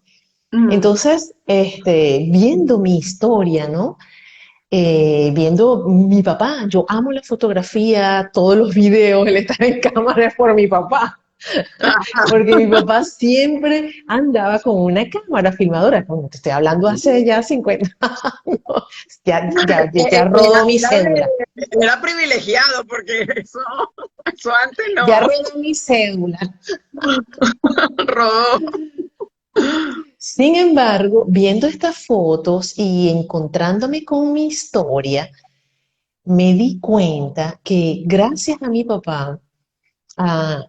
Mm. Entonces, viendo mi historia, ¿no? Viendo mi papá, yo amo la fotografía, todos los videos, él está en cámara es por mi papá. Porque mi papá siempre andaba con una cámara filmadora, como te estoy hablando hace ya 50 años, ya rodó mi cédula, Era privilegiado porque eso antes ya no rodó mi cédula. rodó. Sin embargo, viendo estas fotos y encontrándome con mi historia, me di cuenta que gracias a mi papá,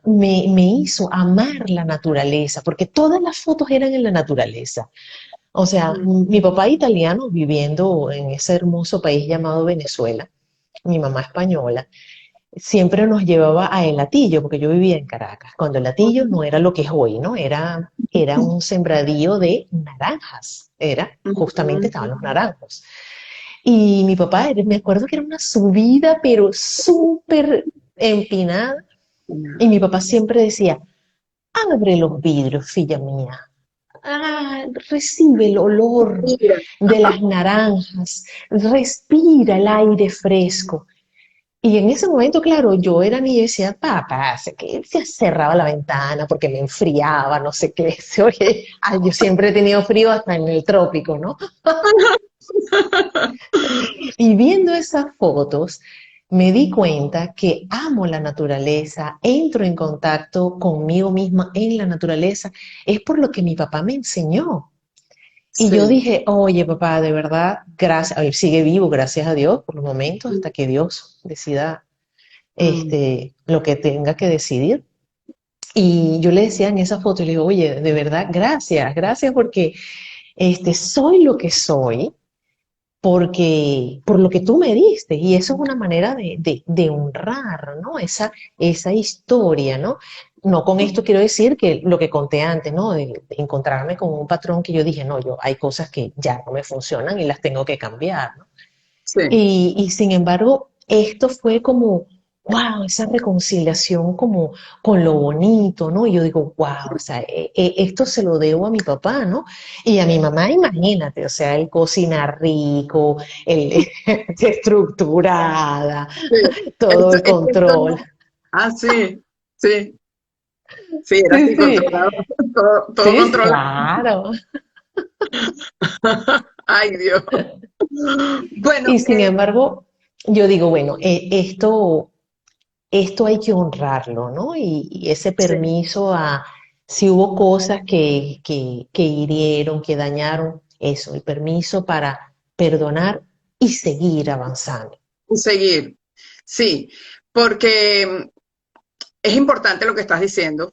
me hizo amar la naturaleza, porque todas las fotos eran en la naturaleza. O sea, mi papá italiano viviendo en ese hermoso país llamado Venezuela, mi mamá española, siempre nos llevaba a El Hatillo, porque yo vivía en Caracas, cuando El Hatillo no era lo que es hoy, ¿no? Era un sembradío de naranjas, justamente estaban los naranjos. Y mi papá, me acuerdo que era una subida, pero súper empinada, y mi papá siempre decía, abre los vidrios, filla mía. Recibe el olor Mira, de las naranjas, respira el aire fresco. Y en ese momento, claro, yo era niña y decía, papá, sé que se cerraba la ventana porque me enfriaba, no sé qué. Oye, yo siempre he tenido frío hasta en el trópico, ¿no? Y viendo esas fotos, me di cuenta que amo la naturaleza, entro en contacto conmigo misma en la naturaleza, es por lo que mi papá me enseñó. Y yo sí. dije, oye papá, de verdad, gracias, a ver, sigue vivo, gracias a Dios, por los momentos, hasta que Dios decida Mm. lo que tenga que decidir. Y yo le decía en esa foto, le digo, oye, de verdad, gracias, gracias porque soy lo que soy, porque por lo que tú me diste, y eso es una manera de honrar, ¿no? Esa historia, ¿no? No con esto quiero decir que lo que conté antes, ¿no? De encontrarme con un patrón que yo dije, no, hay cosas que ya no me funcionan y las tengo que cambiar, ¿no? Sí. Y sin embargo, esto fue como, wow, esa reconciliación como con lo bonito, ¿no? Y yo digo, wow, o sea, esto se lo debo a mi papá, ¿no? Y a mi mamá, imagínate, o sea, él cocina rico, él estructurada, Sí. todo Esto, el es que esto control. no. Ah, sí, sí, sí, era Sí, así sí, controlado, todo sí, sí, controlado. claro. Ay, Dios. Bueno, Y sin embargo, yo digo, bueno, esto hay que honrarlo, ¿no? Y ese sí, permiso si hubo cosas que hirieron, que dañaron, eso, el permiso para perdonar y seguir avanzando. seguir. Sí, porque es importante lo que estás diciendo,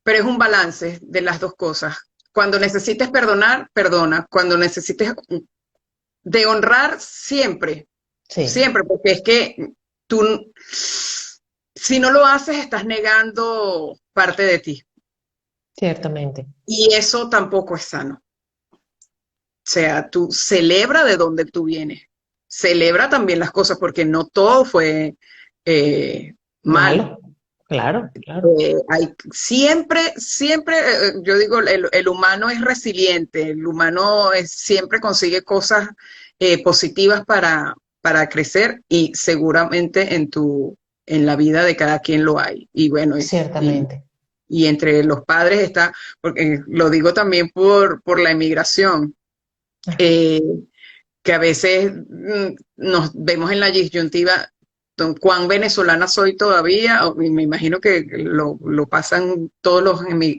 pero es un balance de las dos cosas. Cuando necesites perdonar, perdona. Cuando necesites de honrar, siempre, Sí, siempre, porque es que tú, si no lo haces, estás negando parte de ti. ciertamente. Y eso tampoco es sano. O sea, tú celebra de dónde tú vienes. Celebra también las cosas, porque no todo fue Malo, mal. claro, claro. Siempre, yo digo, el humano es resiliente, el humano siempre consigue cosas positivas para crecer y seguramente en la vida de cada quien lo hay. Y bueno, Ciertamente. y entre los padres está, porque lo digo también por la emigración, eh, que a veces nos vemos en la disyuntiva, cuán venezolana soy todavía, y me imagino que lo pasan todos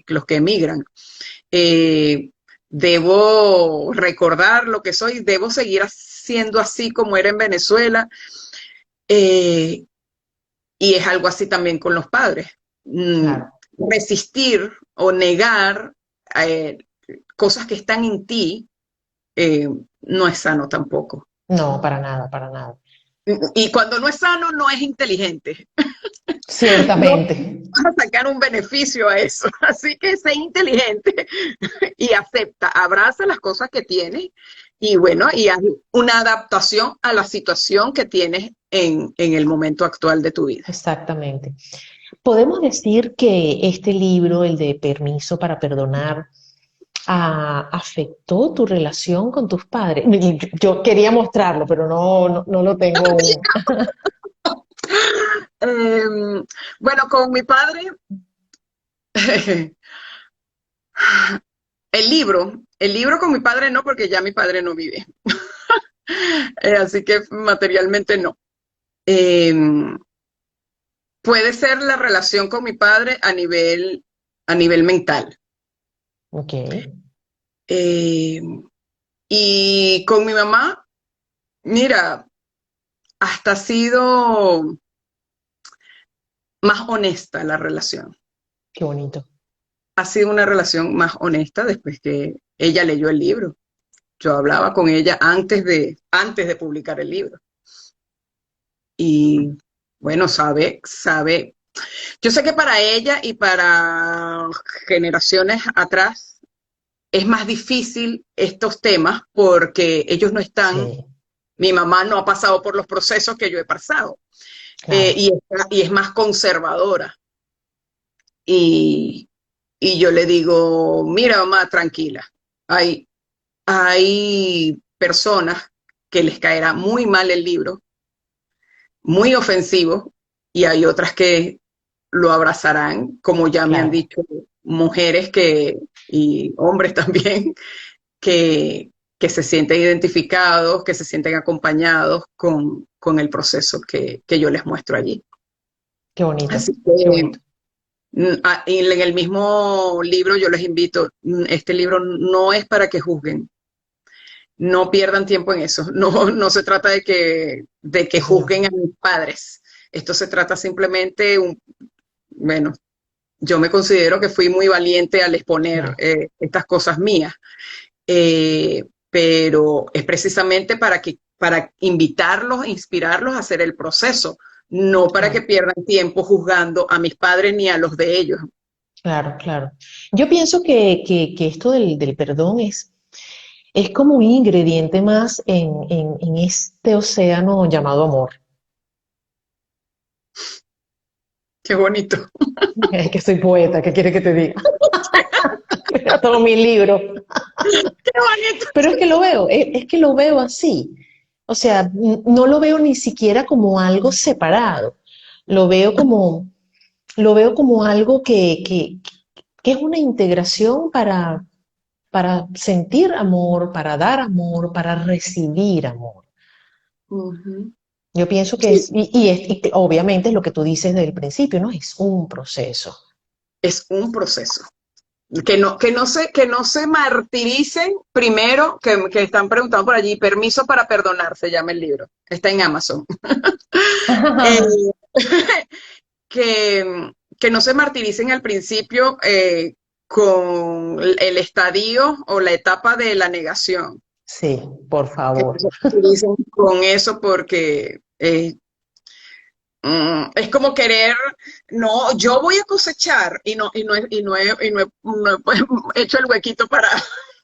los que emigran. Eh, debo recordar lo que soy, debo seguir siendo así como era en Venezuela, eh, y es algo así también con los padres. Mm, Claro. resistir o negar eh, cosas que están en ti no es sano tampoco. No, para nada, para nada. Y cuando no es sano, no es inteligente. No Ciertamente, vas a sacar un beneficio a eso. Así que sé inteligente y acepta, abraza las cosas que tienes y bueno, y haz una adaptación a la situación que tienes en el momento actual de tu vida. exactamente. Podemos decir que este libro, el de Permiso para Perdonar, afectó tu relación con tus padres. Yo quería mostrarlo, pero no lo tengo aún. Bueno, con mi padre, el libro con mi padre no, porque ya mi padre no vive. Así que materialmente no. Eh, Puede ser la relación con mi padre a nivel mental. Ok, Eh, y con mi mamá, mira, hasta ha sido más honesta la relación. qué bonito. Ha sido una relación más honesta después que ella leyó el libro. Yo hablaba con ella antes de publicar el libro. Y bueno, sabe. Yo sé que para ella y para generaciones atrás es más difícil estos temas porque ellos no están, Sí, mi mamá no ha pasado por los procesos que yo he pasado, claro, y es más conservadora. Y, y yo le digo, mira, mamá, tranquila, hay personas que les caerá muy mal el libro, muy ofensivo, y hay otras que lo abrazarán, como ya me han claro, dicho mujeres y hombres también, que, que se sienten identificados, que se sienten acompañados con el proceso que yo les muestro allí. qué bonito, Así qué que bonito. en el mismo libro yo les invito, este libro no es para que juzguen, no pierdan tiempo en eso, no se trata de que Sí, señor. juzguen a mis padres, esto se trata simplemente, bueno, yo me considero que fui muy valiente al exponer Claro, estas cosas mías, pero es precisamente para invitarlos, inspirarlos a hacer el proceso, no para que claro, pierdan tiempo juzgando a mis padres ni a los de ellos. claro, claro. Yo pienso que esto del perdón es como un ingrediente más en este océano llamado amor. Qué bonito. Es que soy poeta, ¿qué quiere que te diga? Mira todo mi libro. Qué bonito. Pero es que lo veo, es que lo veo así. O sea, no lo veo ni siquiera como algo separado. Lo veo como, lo veo como algo que es una integración para sentir amor, para dar amor, para recibir amor. Ujú. Yo pienso que Sí, y obviamente es lo que tú dices desde el principio, ¿no? Es un proceso. es un proceso. Que no se martiricen primero, que están preguntando por allí, Permiso para Perdonar, se llama el libro, está en Amazon. Eh, que no se martiricen al principio con el estadio o la etapa de la negación, Sí, por que no favor. se martiricen con eso porque es como querer, no, yo voy a cosechar y no he hecho el huequito para,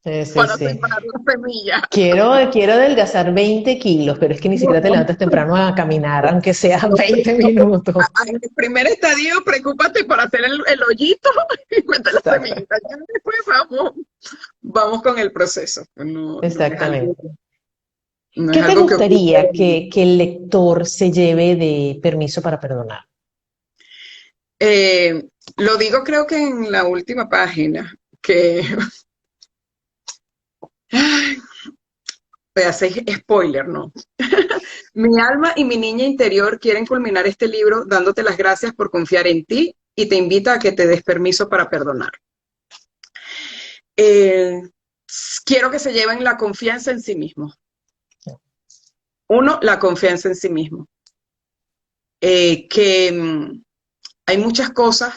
Sí, sí, para sí. sembrar la semilla. Quiero adelgazar 20 kilos, pero es que ni No, siquiera te levantas temprano a caminar, aunque sea no, 20 no, minutos. en el primer estadio, preocúpate por hacer el hoyito y meter la Exacto, semillita. Ya después vamos con el proceso. No, exactamente. no es ¿Qué te algo que ocurre. gustaría que el lector se lleve de Permiso para Perdonar? Eh, lo digo creo que en la última página, que voy a hacer spoiler, ¿no? Mi alma y mi niña interior quieren culminar este libro dándote las gracias por confiar en ti y te invita a que te des permiso para perdonar. Eh, Quiero que se lleven la confianza en sí mismos. Uno, la confianza en sí mismo. Que hay muchas cosas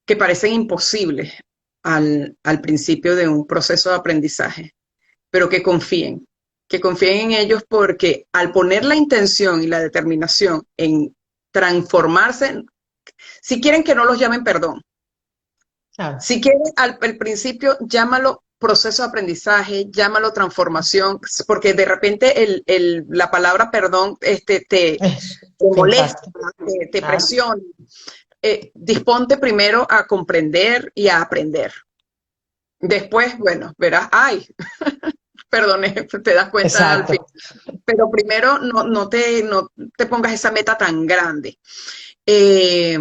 que parecen imposibles al principio de un proceso de aprendizaje, pero que confíen. que confíen en ellos porque al poner la intención y la determinación en transformarse, si quieren que no los llamen perdón, Claro, si quieren al principio llámalo proceso de aprendizaje, llámalo transformación, porque de repente la palabra perdón eso, te te molesta, impacta, te claro. presiona. Disponte primero a comprender y a aprender. Después, bueno, verás, ay, perdoné, te das cuenta al fin. Exacto. Pero primero no te pongas esa meta tan grande. Eh,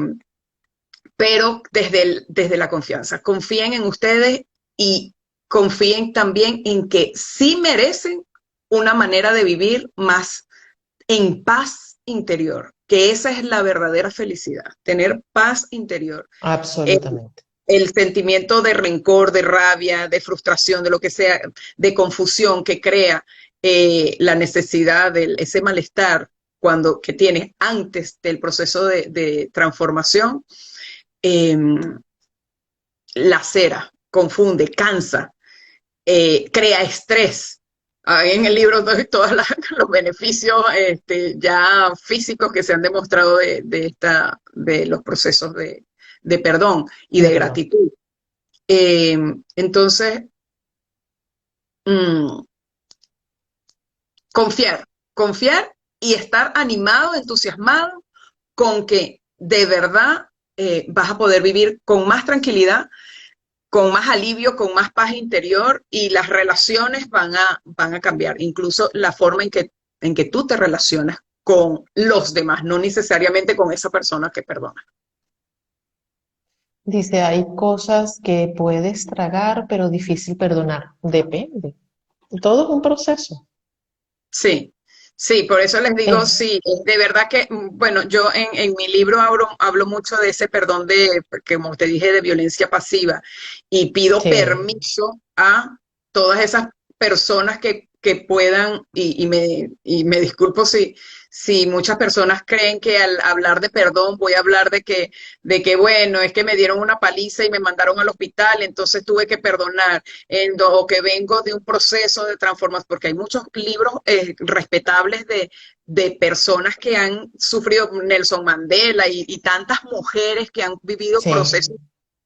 pero desde la confianza. Confíen en ustedes y confíen también en que sí merecen una manera de vivir más en paz interior, que esa es la verdadera felicidad, tener paz interior. El, Absolutamente. el sentimiento de rencor, de rabia, de frustración, de lo que sea, de confusión que crea la necesidad de ese malestar que tienes antes del proceso de transformación, eh, lacera, confunde, cansa, crea estrés. En el libro doy todos los beneficios ya físicos que se han demostrado de los procesos de perdón y De de perdón. gratitud. Entonces, mmm, confiar, confiar y estar animado, entusiasmado con que de verdad vas a poder vivir con más tranquilidad, con más alivio, con más paz interior y las relaciones van a cambiar, incluso la forma en que tú te relacionas con los demás, no necesariamente con esa persona que perdona. Dice, hay cosas que puedes tragar, pero difícil perdonar. Depende. Todo es un proceso. Sí, sí, por eso les digo, Es, sí, de verdad que, bueno, yo en mi libro hablo mucho de ese perdón que, como te dije, de violencia pasiva y pido sí, permiso a todas esas personas que puedan, y me disculpo si muchas personas creen que al hablar de perdón voy a hablar de que, bueno, es que me dieron una paliza y me mandaron al hospital, entonces tuve que perdonar o que vengo de un proceso de transformación, porque hay muchos libros respetables de personas que han sufrido Nelson Mandela y tantas mujeres que han vivido sí. procesos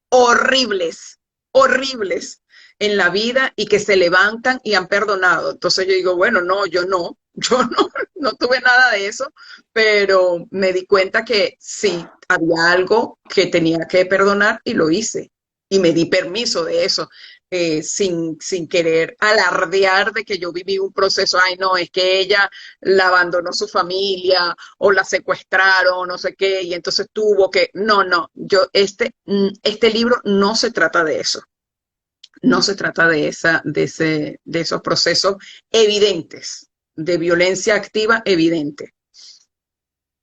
horribles, horribles en la vida y que se levantan y han perdonado. Entonces yo digo, bueno, no, yo no, yo no tuve nada de eso, pero me di cuenta que sí, había algo que tenía que perdonar y lo hice. Y me di permiso de eso, sin querer alardear de que yo viví un proceso, ay no, es que ella la abandonó su familia o la secuestraron o no sé qué, y entonces tuvo que, no, no, este libro no se trata de eso, no se trata de esos procesos evidentes, de violencia activa evidente.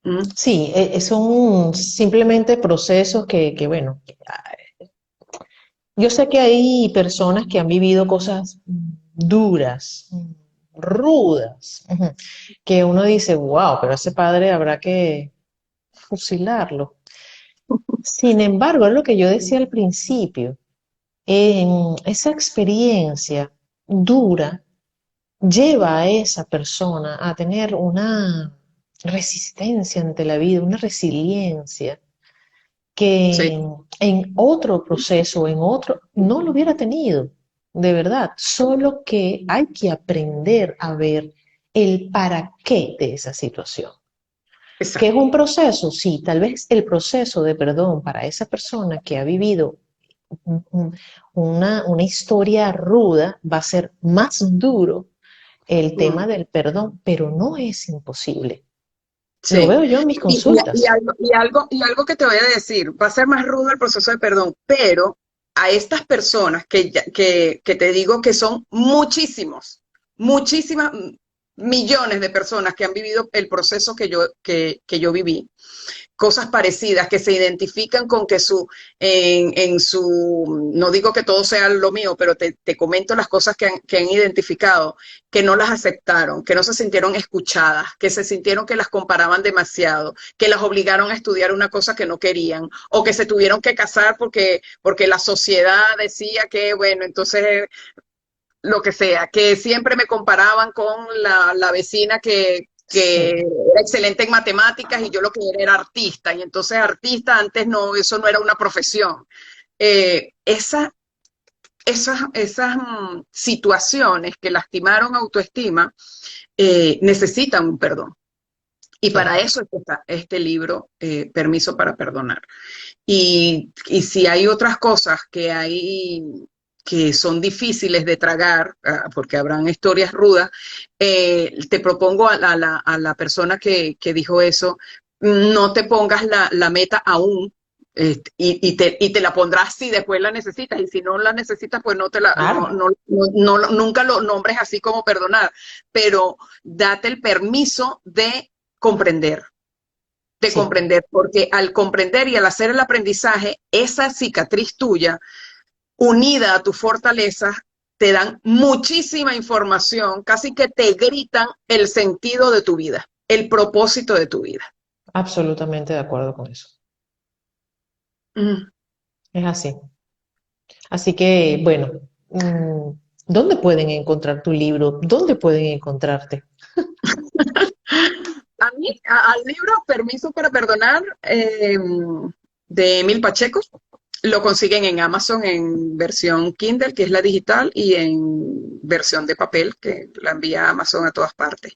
¿Mm? Sí, son simplemente procesos bueno, yo sé que hay personas que han vivido cosas duras, rudas, que uno dice, wow, pero ese padre habrá que fusilarlo. Sin embargo, es lo que yo decía al principio, esa experiencia dura lleva a esa persona a tener una resistencia ante la vida, una resiliencia Sí, que en otro proceso, en otro, no lo hubiera tenido, de verdad. Solo que hay que aprender a ver el para qué de esa situación. ¿Qué es exacto. un proceso? Sí, tal vez el proceso de perdón para esa persona que ha vivido una historia ruda va a ser más duro el tema Mm. del perdón, pero no es imposible. Lo Sí. veo yo en mis Y, y- y consultas. algo, y, algo, y algo que te voy a decir, va a ser más rudo el proceso de perdón, pero a estas personas que te digo que son muchísimas, millones de personas que han vivido el proceso que yo viví, cosas parecidas, que se identifican con que no digo que todo sea lo mío, pero te comento las cosas que han identificado, que no las aceptaron, que no se sintieron escuchadas, que se sintieron que las comparaban demasiado, que las obligaron a estudiar una cosa que no querían, o que se tuvieron que casar porque la sociedad decía que, bueno, entonces lo que sea, que siempre me comparaban con la vecina que Sí, era excelente en matemáticas y yo lo que era artista, y entonces artista antes no, eso no era una profesión. Eh, esa, esas situaciones que lastimaron autoestima necesitan un perdón. Y para sí, eso está este libro, Permiso para Perdonar. Y si hay otras cosas que son difíciles de tragar, porque habrán historias rudas, te propongo a la persona que dijo eso, no te pongas la meta aún. Y te la pondrás si después la necesitas, y si no la necesitas, pues claro, nunca lo nombres así como perdonar, pero date el permiso comprender de sí, comprender, porque al comprender y al hacer el aprendizaje, esa cicatriz tuya, unida a tus fortalezas, te dan muchísima información, casi que te gritan el sentido de tu vida, el propósito de tu vida. absolutamente de acuerdo con eso. Mm. Es así. Así que, bueno, ¿dónde pueden encontrar tu libro? ¿Dónde pueden encontrarte? Al libro Permiso para Perdonar de Emil Pacheco, lo consiguen en Amazon en versión Kindle, que es la digital, y en versión de papel, que la envía Amazon a todas partes.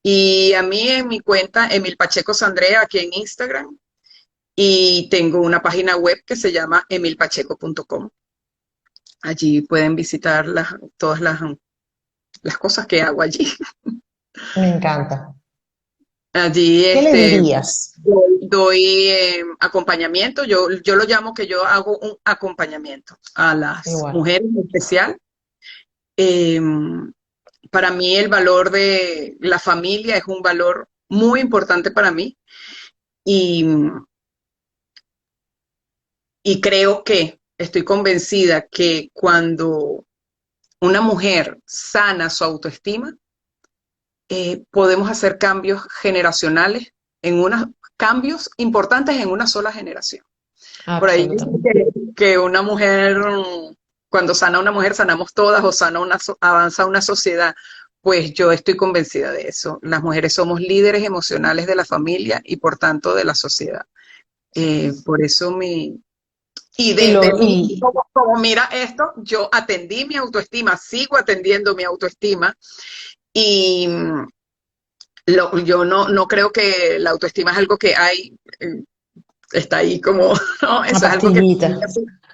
Y a mí en mi cuenta, Emil Pacheco Sandrea, aquí en Instagram, y tengo una página web que se llama emilpacheco.com. Allí pueden visitar todas las cosas que hago allí. Me encanta. Allí ¿Qué le dirías? doy acompañamiento. Yo lo llamo que yo hago un acompañamiento a las Igual. mujeres en especial. Eh, para mí el valor de la familia es un valor muy importante para mí y, y creo que estoy convencida que cuando una mujer sana su autoestima, podemos hacer cambios generacionales cambios importantes en una sola generación. Por ahí dicen Absolutamente. que una mujer, cuando sana una mujer, sanamos todas o avanza una sociedad. Pues yo estoy convencida de eso. Las mujeres somos líderes emocionales de la familia y por tanto de la sociedad. Por eso y Y desde lo, mí, y como mira esto, yo atendí mi autoestima, sigo atendiendo mi autoestima y yo no creo que la autoestima es algo que hay, está ahí como, no, una eso es algo que pastillita.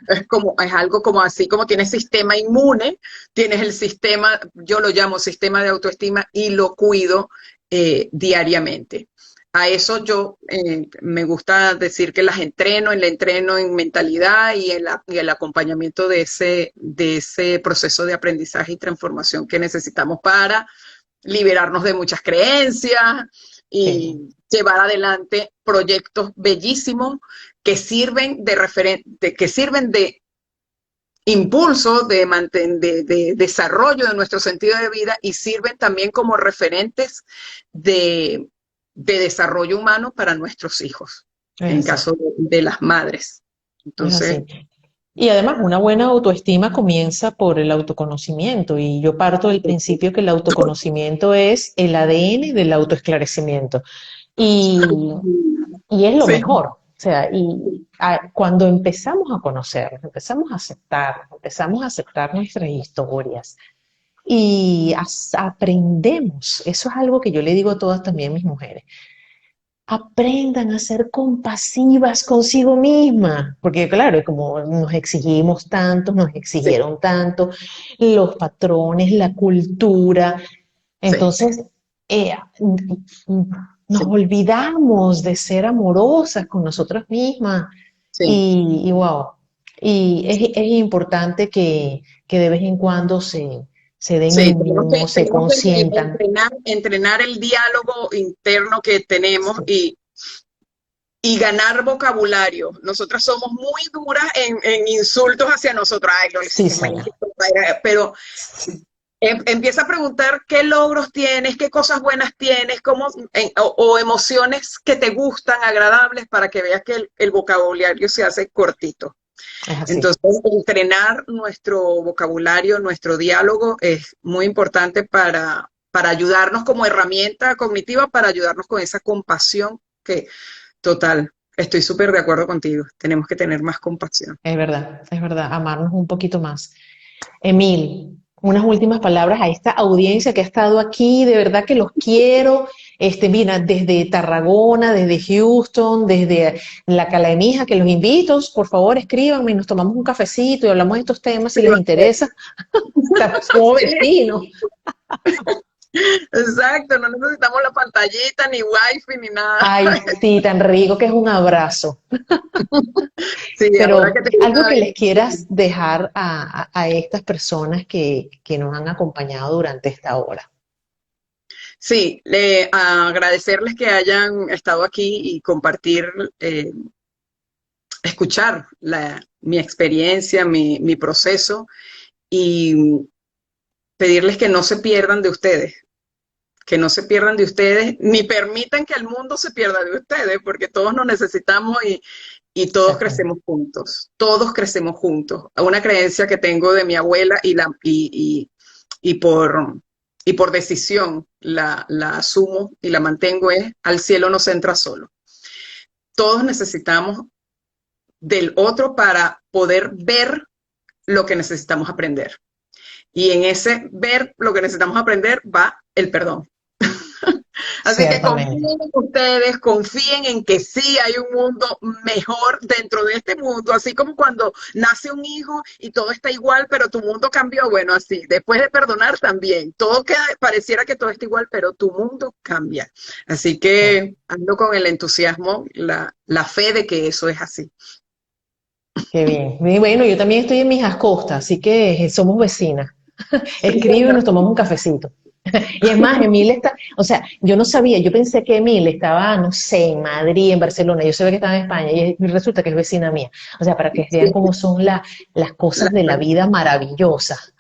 es algo como así, como tienes sistema inmune, tienes el sistema, yo lo llamo sistema de autoestima y lo cuido diariamente. A eso yo me gusta decir que las entreno, le entreno en mentalidad y el acompañamiento de ese proceso de aprendizaje y transformación que necesitamos para liberarnos de muchas creencias Sí, y llevar adelante proyectos bellísimos que sirven que sirven de impulso, de desarrollo de nuestro sentido de vida y sirven también como referentes de desarrollo humano para nuestros hijos, es en así, caso de las madres. es Entonces, así. Y además, una buena autoestima comienza por el autoconocimiento. Y yo parto del principio que el autoconocimiento es el ADN del autoesclarecimiento. Y, y es lo sí, mejor. O sea, cuando empezamos a conocer, empezamos a aceptar nuestras historias y aprendemos, eso es algo que yo le digo a todas también mis mujeres, aprendan a ser compasivas consigo mismas, porque claro, como nos exigimos tanto, nos sí, exigieron tanto, los patrones, la cultura, sí, entonces eh, nos sí, olvidamos de ser amorosas con nosotras mismas sí. y wow, y es importante que de vez en cuando se den Sí, un mimo, se tenemos que consientan. entrenar el diálogo interno que tenemos Sí, y ganar vocabulario. Nosotras somos muy duras en insultos hacia nosotros. Ay, no, sí, ese señor. maldito, pero empieza a preguntar qué logros tienes, qué cosas buenas tienes, o emociones que te gustan, agradables, para que veas que el vocabulario se hace cortito. Es así. Entonces, entrenar nuestro vocabulario, nuestro diálogo es muy importante para ayudarnos como herramienta cognitiva, para ayudarnos con esa compasión que, total, estoy súper de acuerdo contigo. Tenemos que tener más compasión. Es verdad, amarnos un poquito más. Emil, unas últimas palabras a esta audiencia que ha estado aquí, de verdad que los quiero. Mira, desde Tarragona, desde Houston, desde la Cala de Mija, que los invito, por favor escríbanme y nos tomamos un cafecito y hablamos de estos temas si Sí, les interesa. Estamos como sí, vecinos. exacto, no necesitamos la pantallita, ni wifi, ni nada. Ay, sí, tan rico que es un abrazo. Sí, ahora Pero que te algo cuidas, que les quieras dejar a estas personas que nos han acompañado durante esta hora. sí, agradecerles que hayan estado aquí y compartir, eh, escuchar mi experiencia, mi proceso y pedirles que no se pierdan de ustedes, que no se pierdan de ustedes, ni permitan que el mundo se pierda de ustedes, porque todos nos necesitamos y Exactamente. todos crecemos juntos. Una creencia que tengo de mi abuela y por, y por decisión la asumo y la mantengo es, al cielo no se entra solo. Todos necesitamos del otro para poder ver lo que necesitamos aprender. Y en ese ver lo que necesitamos aprender va el perdón. Así que Ciertamente. confíen en ustedes, confíen en que sí hay un mundo mejor dentro de este mundo, así como cuando nace un hijo y todo está igual, pero tu mundo cambió. Bueno, así, después de perdonar también, todo queda, pareciera que todo está igual, pero tu mundo cambia. Así que ando con el entusiasmo, la fe de que eso es así. Qué bien. Y bueno, yo también estoy en Mijas Costas, así que somos vecinas. Sí, Escribe y nos tomamos un cafecito. Y es más, Emil está, o sea, yo no sabía, yo pensé que Emil estaba, no sé, en Madrid, en Barcelona, yo sabía que estaba en España y resulta que es vecina mía. O sea, para que vean sí, cómo son las cosas de la vida maravillosas.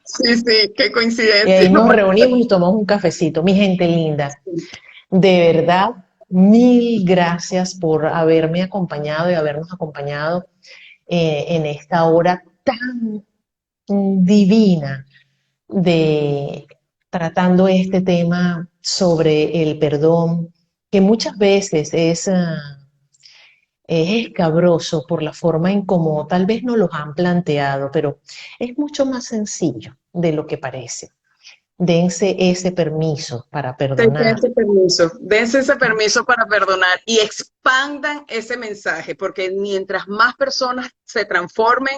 sí, sí, qué Y coincidencia. ahí nos reunimos y tomamos un cafecito. Mi gente linda, de verdad, mil gracias por haberme acompañado y habernos acompañado en esta hora tan divina de tratando este tema sobre el perdón, que muchas veces es escabroso por la forma en cómo tal vez no los han planteado, pero es mucho más sencillo de lo que parece. Dense ese permiso para perdonar. Dense ese permiso para perdonar y expandan ese mensaje, porque mientras más personas se transformen,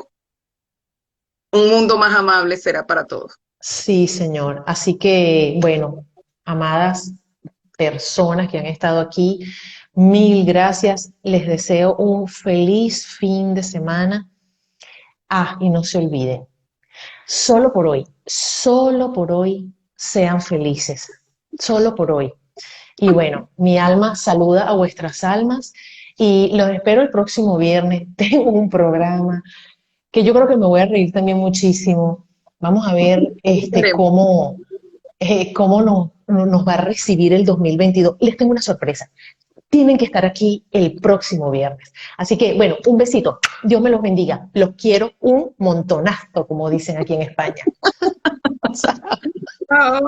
un mundo más amable será para todos. Sí, señor. Así que, bueno, amadas personas que han estado aquí, mil gracias. Les deseo un feliz fin de semana. Ah, y no se olviden, solo por hoy, sean felices. Solo por hoy. Y bueno, mi alma saluda a vuestras almas y los espero el próximo viernes. Tengo un programa que yo creo que me voy a reír también muchísimo. Vamos a ver cómo nos va a recibir el 2022. Les tengo una sorpresa. Tienen que estar aquí el próximo viernes. Así que, bueno, un besito. Dios me los bendiga. Los quiero un montonazo, como dicen aquí en España. Chao.